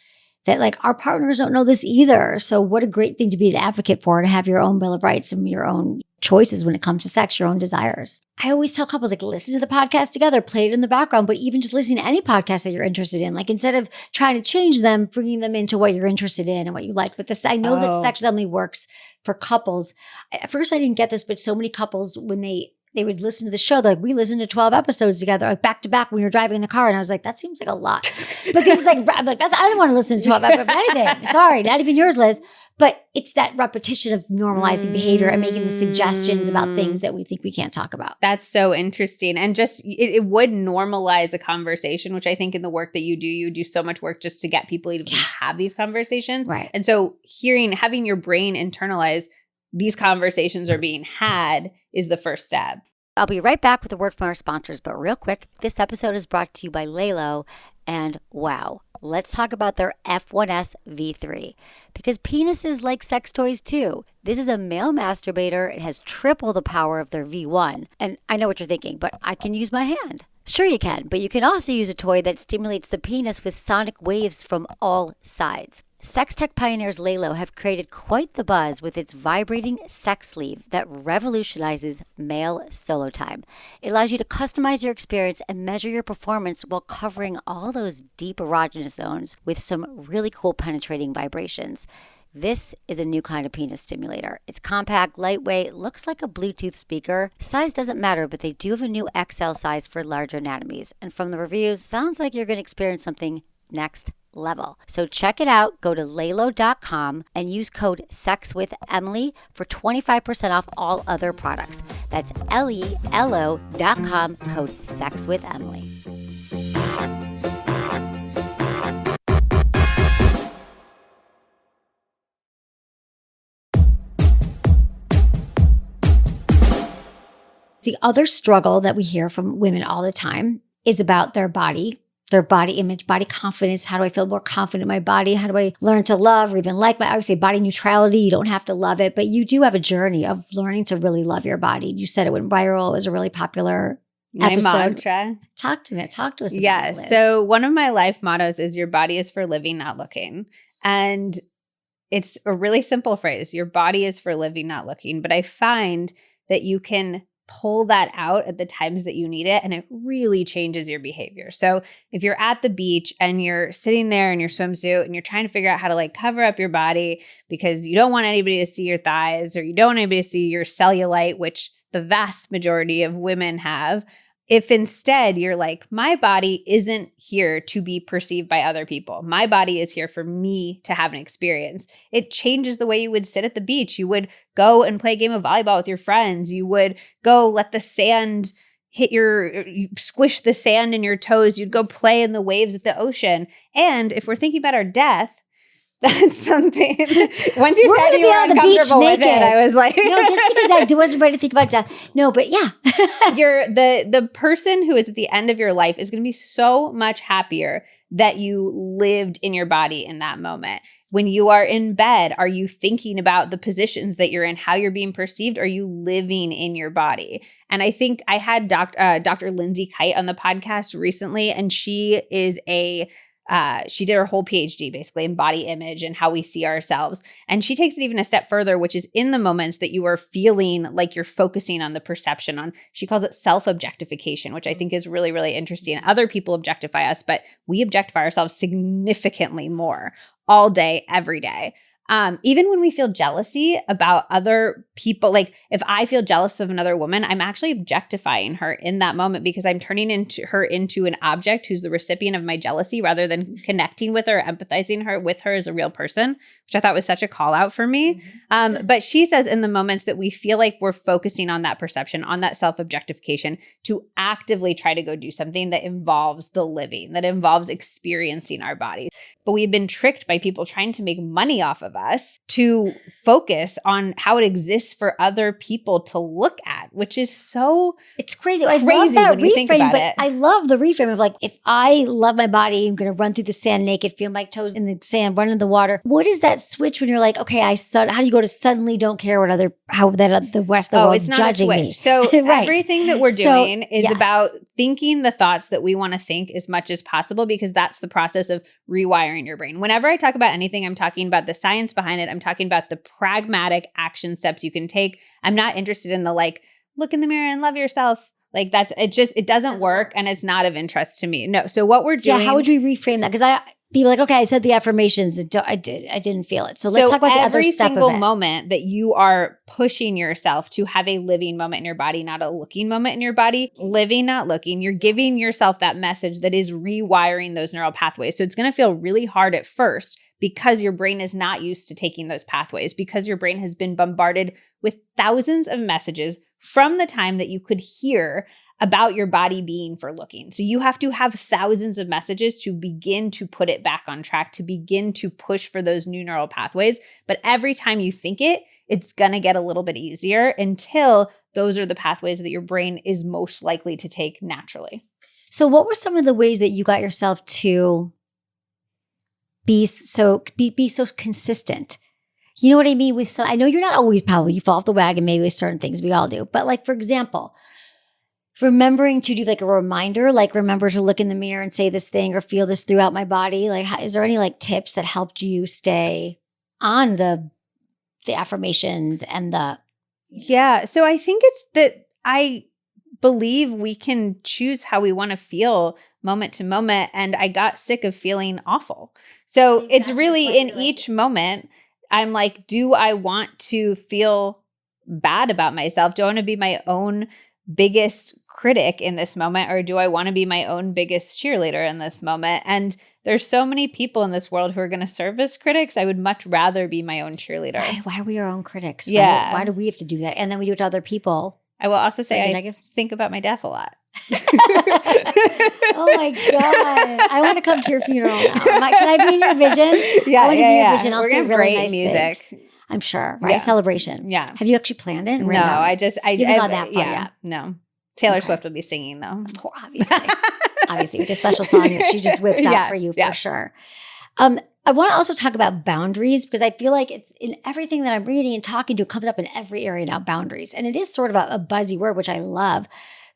that like our partners don't know this either. So what a great thing to be an advocate for, to have your own Bill of Rights and your own choices when it comes to sex, your own desires. I always tell couples, like, listen to the podcast together, play it in the background, but even just listening to any podcast that you're interested in, like instead of trying to change them, bringing them into what you're interested in and what you like. But I know that Sex Emily works for couples. At first I didn't get this, but so many couples, when they would listen to the show, like we listened to 12 episodes together, like back to back when we were driving in the car. And I was like, that seems like a lot. Because it's like, I'm like, I didn't want to listen to 12 episodes of anything. Sorry, not even yours, Liz. But it's that repetition of normalizing behavior and making the suggestions about things that we think we can't talk about. That's so interesting. And just it would normalize a conversation, which I think in the work that you do so much work just to get people to have these conversations. Right. And so having your brain internalize these conversations are being had is the first step. I'll be right back with a word from our sponsors, but real quick, this episode is brought to you by Lelo, and wow, let's talk about their F1S V3, because penises like sex toys too. This is a male masturbator. It has triple the power of their V1, and I know what you're thinking, but I can use my hand. Sure you can, but you can also use a toy that stimulates the penis with sonic waves from all sides. Sex tech pioneers Lelo have created quite the buzz with its vibrating sex sleeve that revolutionizes male solo time. It allows you to customize your experience and measure your performance while covering all those deep erogenous zones with some really cool penetrating vibrations. This is a new kind of penis stimulator. It's compact, lightweight, looks like a Bluetooth speaker. Size doesn't matter, but they do have a new XL size for larger anatomies. And from the reviews, sounds like you're going to experience something next level. So check it out. Go to Lelo.com and use code SEXWITHEMILY for 25% off all other products. That's Lelo.com, code SEXWITHEMILY. The other struggle that we hear from women all the time is about their body image, body confidence. How do I feel more confident in my body? How do I learn to love or even like I would say body neutrality. You don't have to love it, but you do have a journey of learning to really love your body. You said it went viral. It was a really popular episode. My mantra. Talk to us about it. Yeah. So one of my life mottos is your body is for living, not looking. And it's a really simple phrase. Your body is for living, not looking. But I find that you can pull that out at the times that you need it, and it really changes your behavior. So if you're at the beach and you're sitting there in your swimsuit and you're trying to figure out how to like cover up your body because you don't want anybody to see your thighs or you don't want anybody to see your cellulite, which the vast majority of women have, if instead you're like, my body isn't here to be perceived by other people. My body is here for me to have an experience. It changes the way you would sit at the beach. You would go and play a game of volleyball with your friends. You would go let the sand you squish the sand in your toes. You'd go play in the waves at the ocean. And if we're thinking about our death, that's something. Once you said you were uncomfortable with it, I was like, no, just because I wasn't ready to think about death. No, but yeah, you're the person who is at the end of your life is going to be so much happier that you lived in your body in that moment. When you are in bed, are you thinking about the positions that you're in, how you're being perceived? Are you living in your body? And I think I had Dr. Lindsay Kite on the podcast recently, and she is she did her whole PhD basically in body image and how we see ourselves. And she takes it even a step further, which is in the moments that you are feeling like you're focusing on the perception on, she calls it self-objectification, which I think is really, really interesting. Other people objectify us, but we objectify ourselves significantly more all day, every day. even when we feel jealousy about other people, like if I feel jealous of another woman, I'm actually objectifying her in that moment because I'm turning her into an object who's the recipient of my jealousy rather than connecting with her, empathizing with her as a real person, which I thought was such a call out for me. But she says in the moments that we feel like we're focusing on that perception, on that self-objectification, to actively try to go do something that involves the living, that involves experiencing our bodies. But we've been tricked by people trying to make money off of us to focus on how it exists for other people to look at, which is so it's crazy. I love that when you think about but it. I love the reframe of like, if I love my body, I'm going to run through the sand naked, feel my toes in the sand, run in the water. What is that switch when you're like, okay, how do you go to suddenly don't care what the rest of the world is judging me? So right. Everything that we're doing is about thinking the thoughts that we want to think as much as possible, because that's the process of rewiring your brain. Whenever I talk about anything, I'm talking about the science behind it. I'm talking about the pragmatic action steps you can take. I'm not interested in the like, look in the mirror and love yourself. Like it doesn't work and it's not of interest to me. No. So what we're doing. Yeah. How would we reframe that? Because people are like, okay, I said the affirmations. I didn't feel it. So let's talk about the other step of it. Every single moment that you are pushing yourself to have a living moment in your body, not a looking moment in your body, living, not looking, you're giving yourself that message that is rewiring those neural pathways. So it's going to feel really hard at first because your brain is not used to taking those pathways, because your brain has been bombarded with thousands of messages from the time that you could hear about your body being for looking. So you have to have thousands of messages to begin to put it back on track, to begin to push for those new neural pathways. But every time you think it's going to get a little bit easier until those are the pathways that your brain is most likely to take naturally. So what were some of the ways that you got yourself to be so consistent? You know what I mean? I know you're not always you fall off the wagon maybe with certain things. We all do. But like, for example, remembering to do like a reminder, like remember to look in the mirror and say this thing or feel this throughout my body. Like, is there any like tips that helped you stay on the affirmations and the? Yeah. So I think it's that I believe we can choose how we want to feel moment to moment. And I got sick of feeling awful. So it's really in each moment, I'm like, do I want to feel bad about myself? Do I want to be my own biggest critic in this moment, or do I want to be my own biggest cheerleader in this moment? And there's so many people in this world who are going to serve as critics. I would much rather be my own cheerleader. Why are we our own critics? Yeah. Why do we have to do that? And then we do it to other people. I will also say I think about my death a lot. Oh my God. I want to come to your funeral now. Can I be in your vision? Yeah, I want to be in your vision. I'll We're say gonna really great nice music. things. I'm sure, right? Yeah. Celebration. Yeah. Have you actually planned it? No, you haven't gone that far yet. No. Taylor Swift will be singing though. Of course, obviously with a special song that she just whips out for you for sure. I want to also talk about boundaries, because I feel like it's in everything that I'm reading and talking to, it comes up in every area now, boundaries. And it is sort of a buzzy word, which I love.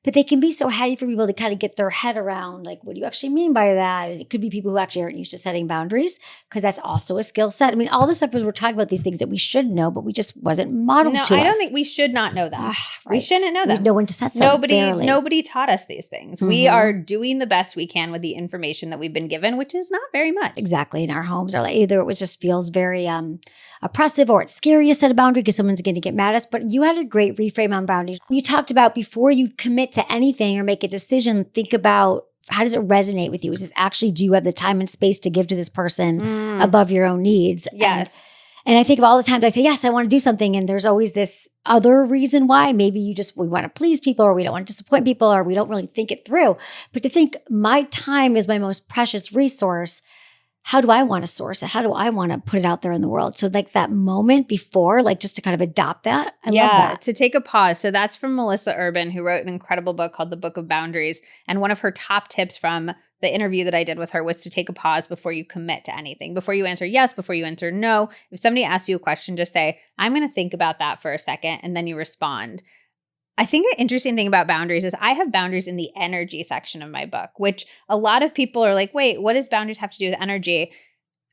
But they can be so heady for people to kind of get their head around, like, what do you actually mean by that? And it could be people who actually aren't used to setting boundaries, because that's also a skill set. I mean, all this stuff is we're talking about these things that we should know, but we just wasn't modeled to us. No, I don't think we should not know them. Right. We shouldn't know them. We know when to set something. Nobody taught us these things. Mm-hmm. We are doing the best we can with the information that we've been given, which is not very much. Exactly. In our homes, or like either it just feels very oppressive, or it's scary to set a boundary because someone's going to get mad at us. But you had a great reframe on boundaries. You talked about before you commit to anything or make a decision, think about, how does it resonate with you? Is this actually, do you have the time and space to give to this person above your own needs? Yes. And I think of all the times I say, yes, I want to do something. And there's always this other reason why. Maybe we want to please people, or we don't want to disappoint people, or we don't really think it through. But to think my time is my most precious resource, how do I want to source it? How do I want to put it out there in the world? So like that moment before, like just to kind of adopt that. I love that. To take a pause. So that's from Melissa Urban, who wrote an incredible book called The Book of Boundaries. And one of her top tips from the interview that I did with her was to take a pause before you commit to anything, before you answer yes, before you answer no. If somebody asks you a question, just say, I'm going to think about that for a second, and then you respond. I think an interesting thing about boundaries is I have boundaries in the energy section of my book, which a lot of people are like, wait, what does boundaries have to do with energy?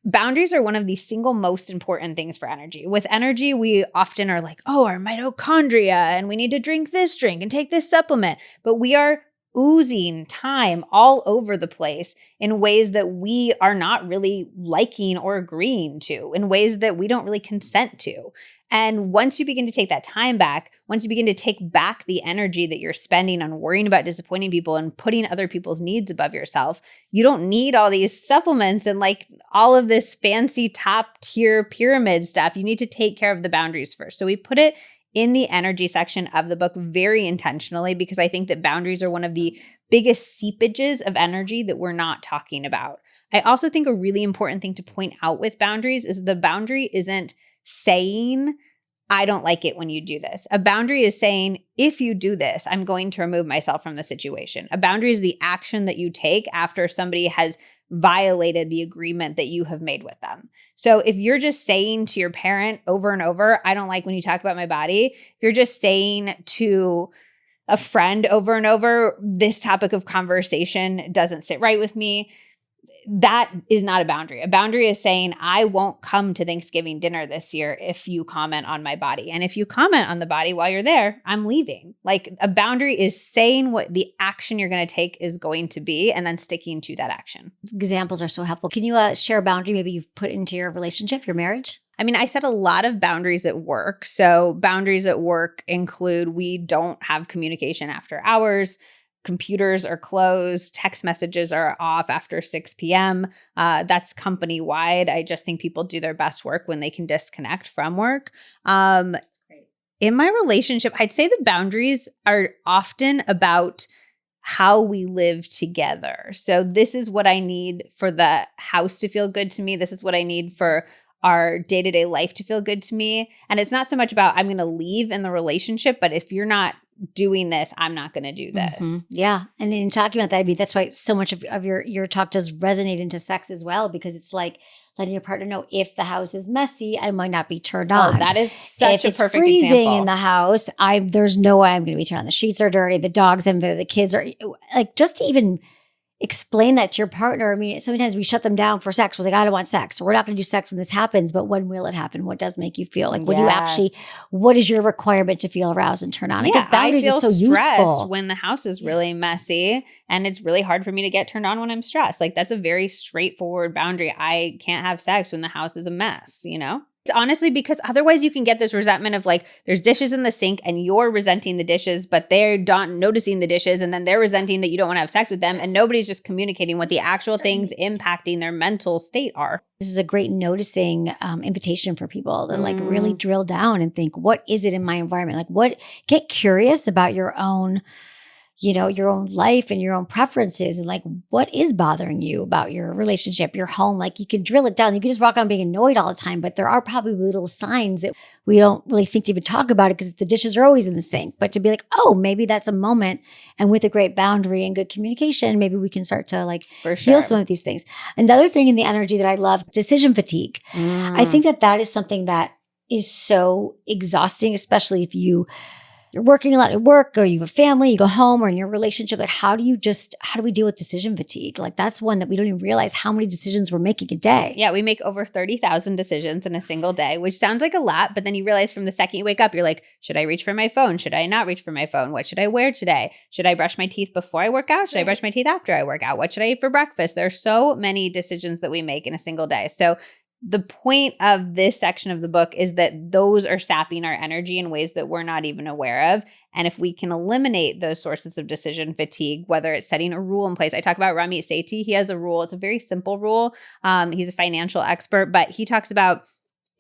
Boundaries are one of the single most important things for energy. With energy, we often are like, oh, our mitochondria, and we need to drink this drink and take this supplement. But we are oozing time all over the place in ways that we are not really liking or agreeing to, in ways that we don't really consent to. And once you begin to take that time back, once you begin to take back the energy that you're spending on worrying about disappointing people and putting other people's needs above yourself, you don't need all these supplements and like all of this fancy top tier pyramid stuff. You need to take care of the boundaries first. So we put it in the energy section of the book very intentionally because I think that boundaries are one of the biggest seepages of energy that we're not talking about. I also think a really important thing to point out with boundaries is the boundary isn't saying, I don't like it when you do this. A boundary is saying, if you do this, I'm going to remove myself from the situation. A boundary is the action that you take after somebody has violated the agreement that you have made with them. So if you're just saying to your parent over and over, I don't like when you talk about my body, if you're just saying to a friend over and over, this topic of conversation doesn't sit right with me, that is not a boundary. A boundary is saying, I won't come to Thanksgiving dinner this year if you comment on my body. And if you comment on the body while you're there, I'm leaving. Like a boundary is saying what the action you're going to take is going to be and then sticking to that action. Examples are so helpful. Can you share a boundary maybe you've put into your relationship, your marriage? I mean, I set a lot of boundaries at work. So boundaries at work include we don't have communication after hours. Computers are closed. Text messages are off after 6 p.m. That's company wide. I just think people do their best work when they can disconnect from work. In my relationship, I'd say the boundaries are often about how we live together. So this is what I need for the house to feel good to me. This is what I need for our day-to-day life to feel good to me. And it's not so much about I'm going to leave in the relationship, but if you're not doing this, I'm not going to do this. Mm-hmm. Yeah. And in talking about that, I mean, that's why so much of your talk does resonate into sex as well, because it's like letting your partner know if the house is messy, I might not be turned on. Oh, that is such if a perfect it's freezing example. in the house, there's no way I'm going to be turned on. The sheets are dirty. The dogs haven't been, the kids are like, just to even explain that to your partner. I mean, sometimes we shut them down for sex. We're like, I don't want sex. We're not going to do sex when this happens, but when will it happen? What does make you feel? Like, what do you actually, what is your requirement to feel aroused and turn on? Because boundaries is so useful. When the house is really messy and it's really hard for me to get turned on when I'm stressed. Like that's a very straightforward boundary. I can't have sex when the house is a mess, you know? It's honestly because otherwise you can get this resentment of like there's dishes in the sink and you're resenting the dishes, but they're not noticing the dishes and then they're resenting that you don't want to have sex with them and nobody's just communicating what the actual things impacting their mental state are. This is a great noticing invitation for people to like really drill down and think, what is it in my environment? Like get curious about your own your own life and your own preferences and like what is bothering you about your relationship, your home. Like you can drill it down. You can just walk on being annoyed all the time, but there are probably little signs that we don't really think to even talk about it because the dishes are always in the sink. But to be like, oh, maybe that's a moment. And with a great boundary and good communication, maybe we can start to like heal some of these things. Another thing in the energy that I love, decision fatigue. I think that is something that is so exhausting, especially if you're working a lot at work or you have a family, you go home or in your relationship. Like how do we deal with decision fatigue? Like that's one that we don't even realize how many decisions we're making a day. Yeah, we make over 30,000 decisions in a single day, which sounds like a lot, but then you realize from the second you wake up, you're like, should I reach for my phone? Should I not reach for my phone? What should I wear today? Should I brush my teeth before I work out? Should I brush my teeth after I work out? What should I eat for breakfast? There's so many decisions that we make in a single day. So the point of this section of the book is that those are sapping our energy in ways that we're not even aware of. And if we can eliminate those sources of decision fatigue, whether it's setting a rule in place. I talk about Ramit Sethi. He has a rule. It's a very simple rule. He's a financial expert, but he talks about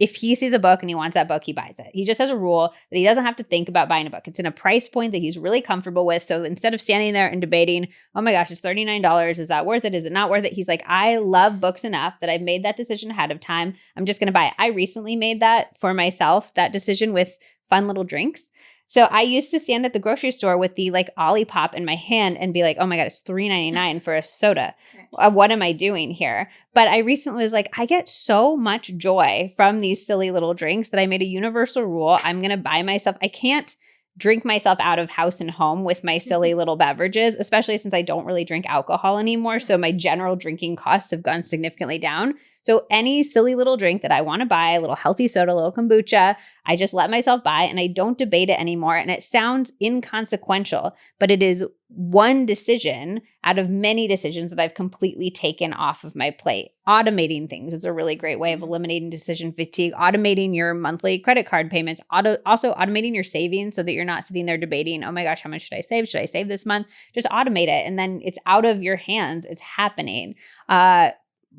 if he sees a book and he wants that book, he buys it. He just has a rule that he doesn't have to think about buying a book. It's in a price point that he's really comfortable with. So instead of standing there and debating, oh my gosh, it's $39. Is that worth it? Is it not worth it? He's like, I love books enough that I've made that decision ahead of time. I'm just going to buy it. I recently made that for myself, that decision with fun little drinks. So I used to stand at the grocery store with the like Olipop in my hand and be like, oh my God, it's $3.99 for a soda. What am I doing here? But I recently was like, I get so much joy from these silly little drinks that I made a universal rule. I'm going to buy myself. I can't drink myself out of house and home with my silly little beverages, especially since I don't really drink alcohol anymore. So my general drinking costs have gone significantly down. So any silly little drink that I want to buy, a little healthy soda, a little kombucha, I just let myself buy and I don't debate it anymore. And it sounds inconsequential, but it is one decision out of many decisions that I've completely taken off of my plate. Automating things is a really great way of eliminating decision fatigue. Automating your monthly credit card payments. Also automating your savings so that you're not sitting there debating, oh my gosh, how much should I save? Should I save this month? Just automate it. And then it's out of your hands. It's happening.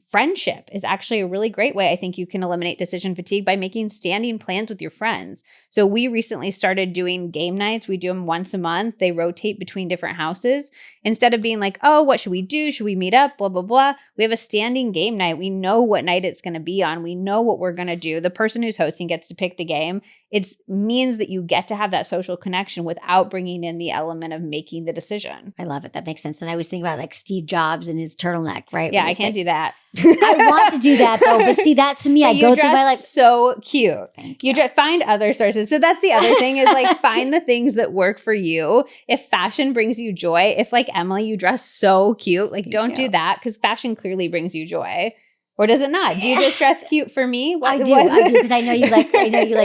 Friendship is actually a really great way. I think you can eliminate decision fatigue by making standing plans with your friends. So we recently started doing game nights. We do them once a month. They rotate between different houses. Instead of being like, oh, what should we do? Should we meet up? Blah, blah, blah. We have a standing game night. We know what night it's going to be on. We know what we're going to do. The person who's hosting gets to pick the game. It means that you get to have that social connection without bringing in the element of making the decision. I love it. That makes sense. And I always think about like Steve Jobs and his turtleneck, right? Yeah, I can't do that. I want to do that though, but see that to me, I go through my like so cute. Thank you find other sources. So that's the other thing is like find the things that work for you. If fashion brings you joy, if like Emily, you dress so cute, like don't do that because fashion clearly brings you joy. Or does it not? Do you just dress cute for me? I do because I know you like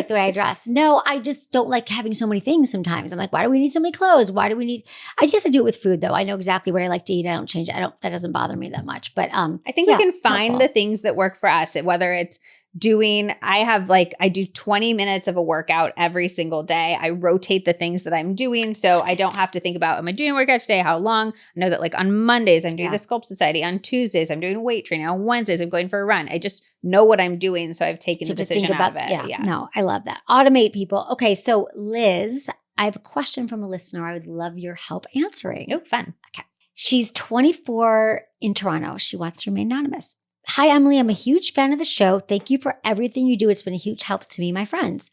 the way I dress. No, I just don't like having so many things sometimes. I'm like, why do we need so many clothes? Why do we need I guess I do it with food though. I know exactly what I like to eat. I don't change it. That doesn't bother me that much. But I think we can find the things that work for us, whether it's I do 20 minutes of a workout every single day. I rotate the things that I'm doing. So I don't have to think about, am I doing a workout today? How long? I know that like on Mondays, I'm doing the Sculpt Society. On Tuesdays, I'm doing weight training. On Wednesdays, I'm going for a run. I just know what I'm doing. So I've taken the decision out of it. Yeah. No, I love that. Automate people. Okay. So Liz, I have a question from a listener. I would love your help answering. Oh, fun. Okay. She's 24 in Toronto. She wants to remain anonymous. Hi, Emily. I'm a huge fan of the show. Thank you for everything you do. It's been a huge help to me and my friends.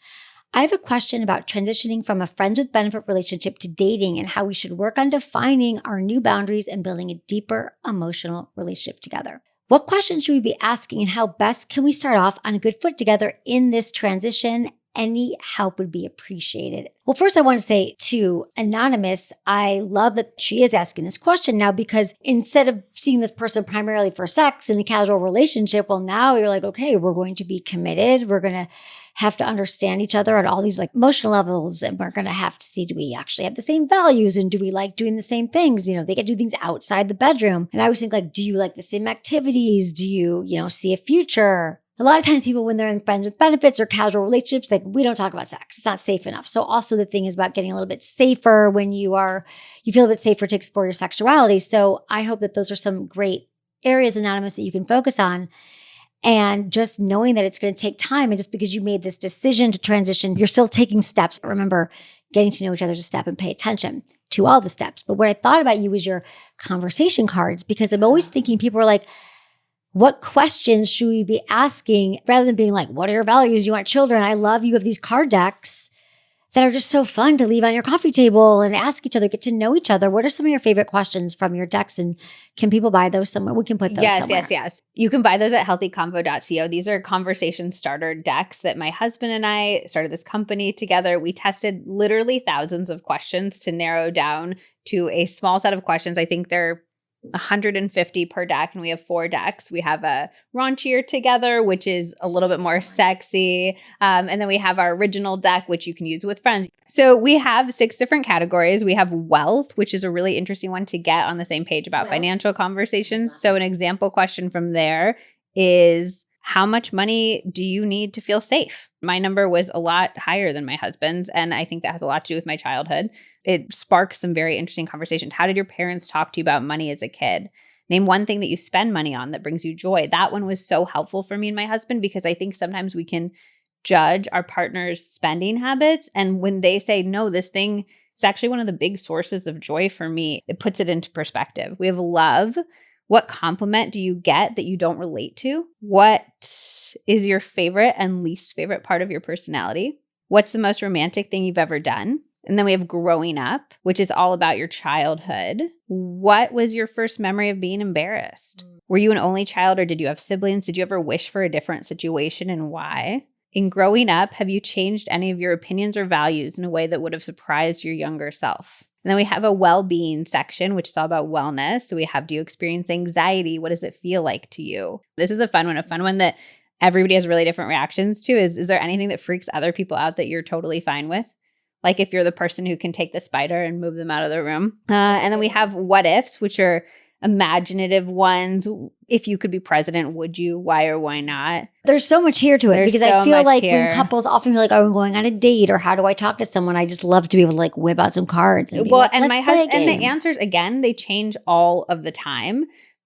I have a question about transitioning from a friends with benefit relationship to dating and how we should work on defining our new boundaries and building a deeper emotional relationship together. What questions should we be asking and how best can we start off on a good foot together in this transition? Any help would be appreciated. Well, first I want to say to Anonymous, I love that she is asking this question now because instead of seeing this person primarily for sex in a casual relationship, well, now you're like, okay, we're going to be committed. We're going to have to understand each other at all these like emotional levels. And we're going to have to see, do we actually have the same values? And do we like doing the same things? You know, they get to do things outside the bedroom. And I always think like, do you like the same activities? Do you, see a future? A lot of times people, when they're in friends with benefits or casual relationships, like we don't talk about sex. It's not safe enough. So also the thing is about getting a little bit safer when you feel a bit safer to explore your sexuality. So I hope that those are some great areas, Anonymous, that you can focus on. And just knowing that it's going to take time. And just because you made this decision to transition, you're still taking steps. Remember, getting to know each other is a step and pay attention to all the steps. But what I thought about you was your conversation cards, because I'm always thinking people are like, what questions should we be asking rather than being like, what are your values? You want children? I love you have these card decks that are just so fun to leave on your coffee table and ask each other, get to know each other. What are some of your favorite questions from your decks? And can people buy those somewhere? We can put those somewhere. Yes. You can buy those at healthyconvo.co. These are conversation starter decks that my husband and I started this company together. We tested literally thousands of questions to narrow down to a small set of questions. I think they're 150 per deck, and we have 4 decks. We have a raunchier together, which is a little bit more sexy. And then we have our original deck, which you can use with friends. So we have 6 different categories. We have wealth, which is a really interesting one to get on the same page about financial conversations. So an example question from there is, how much money do you need to feel safe? My number was a lot higher than my husband's, and I think that has a lot to do with my childhood. It sparks some very interesting conversations. How did your parents talk to you about money as a kid? Name one thing that you spend money on that brings you joy. That one was so helpful for me and my husband because I think sometimes we can judge our partner's spending habits. And when they say, no, this thing is actually one of the big sources of joy for me, it puts it into perspective. We have love. What compliment do you get that you don't relate to? What is your favorite and least favorite part of your personality? What's the most romantic thing you've ever done? And then we have growing up, which is all about your childhood. What was your first memory of being embarrassed? Were you an only child or did you have siblings? Did you ever wish for a different situation and why? In growing up, have you changed any of your opinions or values in a way that would have surprised your younger self? And then we have a well-being section, which is all about wellness. So we have, do you experience anxiety? What does it feel like to you? This is a fun one that everybody has really different reactions to. Is there anything that freaks other people out that you're totally fine with? Like if you're the person who can take the spider and move them out of the room. And then we have what ifs, which are imaginative ones. If you could be president, would you? Why or why not? There's so much here to it because I feel like here. when couples often feel like, oh, I'm going on a date or how do I talk to someone? I just love to be able to like whip out some cards. And and my husband, and the answers, again, they change all of the time.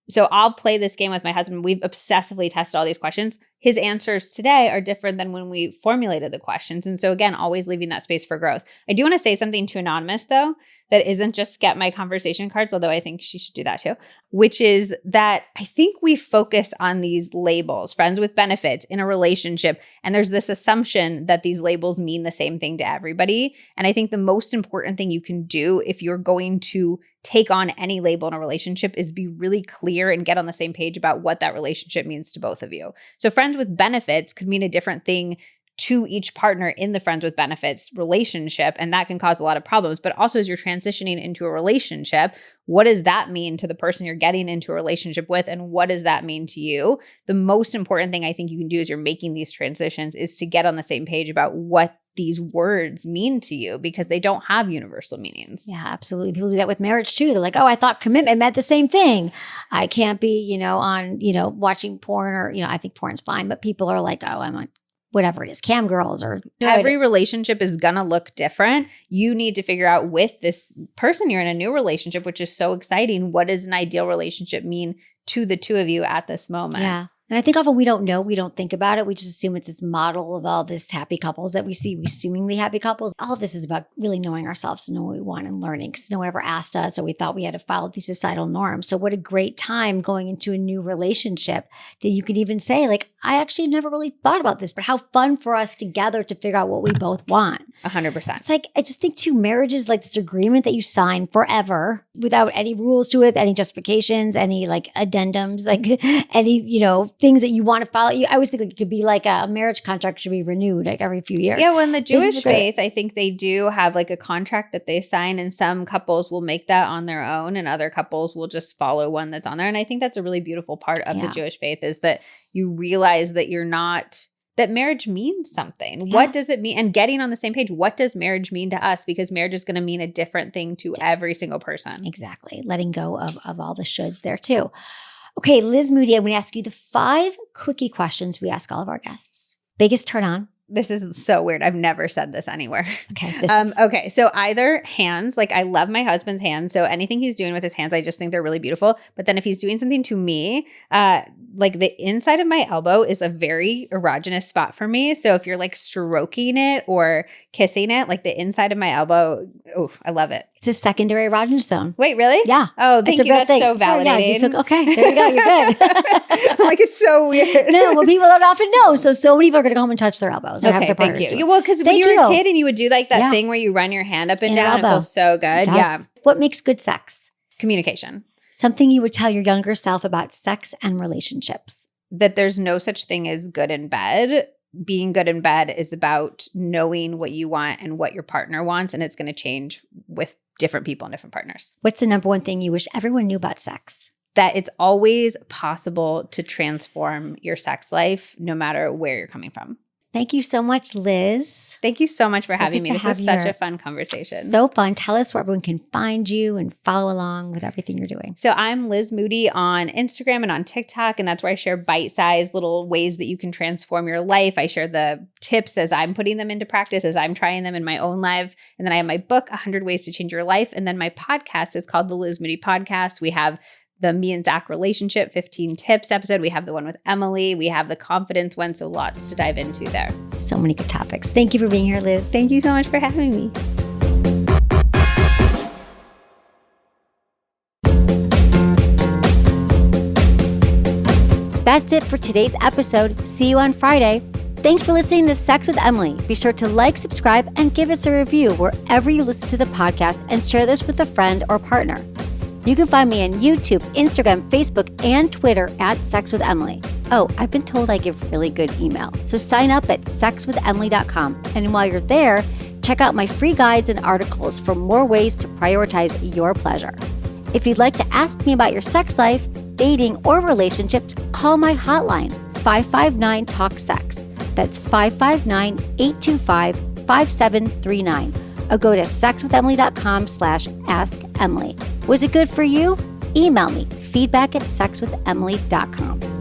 So I'll play this game with my husband. We've obsessively tested all these questions. His answers today are different than when we formulated the questions. And so again, always leaving that space for growth. I do want to say something to Anonymous though, that isn't just get my conversation cards, although I think she should do that too, which is that I think we focus on these labels, friends with benefits in a relationship. And there's this assumption that these labels mean the same thing to everybody. And I think the most important thing you can do if you're going to take on any label in a relationship is be really clear and get on the same page about what that relationship means to both of you. So friends with benefits could mean a different thing to each partner in the friends with benefits relationship, and that can cause a lot of problems. But also as you're transitioning into a relationship, what does that mean to the person you're getting into a relationship with, and what does that mean to you? The most important thing I think you can do as you're making these transitions is to get on the same page about what these words mean to you, because they don't have universal meanings. Yeah, absolutely. People do that with marriage too. They're like, oh, I thought commitment meant the same thing. I can't be, on, watching porn or, I think porn's fine, but people are like, oh, I'm on whatever it is, cam girls or. Every relationship is going to look different. You need to figure out with this person you're in a new relationship, which is so exciting. What does an ideal relationship mean to the two of you at this moment? Yeah. And I think often we don't know, we don't think about it. We just assume it's this model of all this happy couples that we see, assumingly happy couples. All of this is about really knowing ourselves to know what we want and learning, because no one ever asked us or we thought we had to follow these societal norms. So what a great time going into a new relationship that you could even say like, I actually never really thought about this, but how fun for us together to figure out what we both want. 100%. It's like, I just think too, marriage is like this agreement that you sign forever without any rules to it, any justifications, any like addendums, like any, things that you want to follow. I always think like it could be like a marriage contract should be renewed like every few years. Yeah, well, in the Jewish faith, I think they do have like a contract that they sign, and some couples will make that on their own and other couples will just follow one that's on there. And I think that's a really beautiful part of the Jewish faith is that you realize that that marriage means something. Yeah. What does it mean? And getting on the same page, what does marriage mean to us? Because marriage is going to mean a different thing to every single person. Exactly. Letting go of all the shoulds there too. Okay, Liz Moody, I'm going to ask you the 5 quickie questions we ask all of our guests. Biggest turn on? This is so weird. I've never said this anywhere. Okay. Okay. So either hands, like I love my husband's hands. So anything he's doing with his hands, I just think they're really beautiful. But then if he's doing something to me, like the inside of my elbow is a very erogenous spot for me. So if you're like stroking it or kissing it, like the inside of my elbow, oh, I love it. It's a secondary erogenous zone. Wait, really? Yeah. Oh, thank you. That's so validating. Okay, there you go. You're good. Like it's so weird. No, well, people don't often know. So many people are going to go home and touch their elbows. Okay, thank you. Well, because when you were a kid and you would do like that thing where you run your hand up and down, it feels so good. Yeah. What makes good sex? Communication. Something you would tell your younger self about sex and relationships. That there's no such thing as good in bed. Being good in bed is about knowing what you want and what your partner wants, and it's going to change with different people and different partners. What's the number one thing you wish everyone knew about sex? That it's always possible to transform your sex life no matter where you're coming from. Thank you so much, Liz. Thank you so much for having me. This was such a fun conversation. So fun. Tell us where everyone can find you and follow along with everything you're doing. So I'm Liz Moody on Instagram and on TikTok, and that's where I share bite-sized little ways that you can transform your life. I share the tips as I'm putting them into practice, as I'm trying them in my own life. And then I have my book, 100 Ways to Change Your Life. And then my podcast is called The Liz Moody Podcast. We have the Me and Zach relationship 15 tips episode. We have the one with Emily. We have the confidence one. So lots to dive into there. So many good topics. Thank you for being here, Liz. Thank you so much for having me. That's it for today's episode. See you on Friday. Thanks for listening to Sex with Emily. Be sure to like, subscribe, and give us a review wherever you listen to the podcast, and share this with a friend or partner. You can find me on YouTube, Instagram, Facebook, and Twitter at Sex with Emily. Oh, I've been told I give really good email. So sign up at sexwithemily.com. And while you're there, check out my free guides and articles for more ways to prioritize your pleasure. If you'd like to ask me about your sex life, dating, or relationships, call my hotline, 559-TALK-SEX. That's 559-825-5739. Or go to sexwithemily.com/askemily. Was it good for you? Email me, feedback@sexwithemily.com.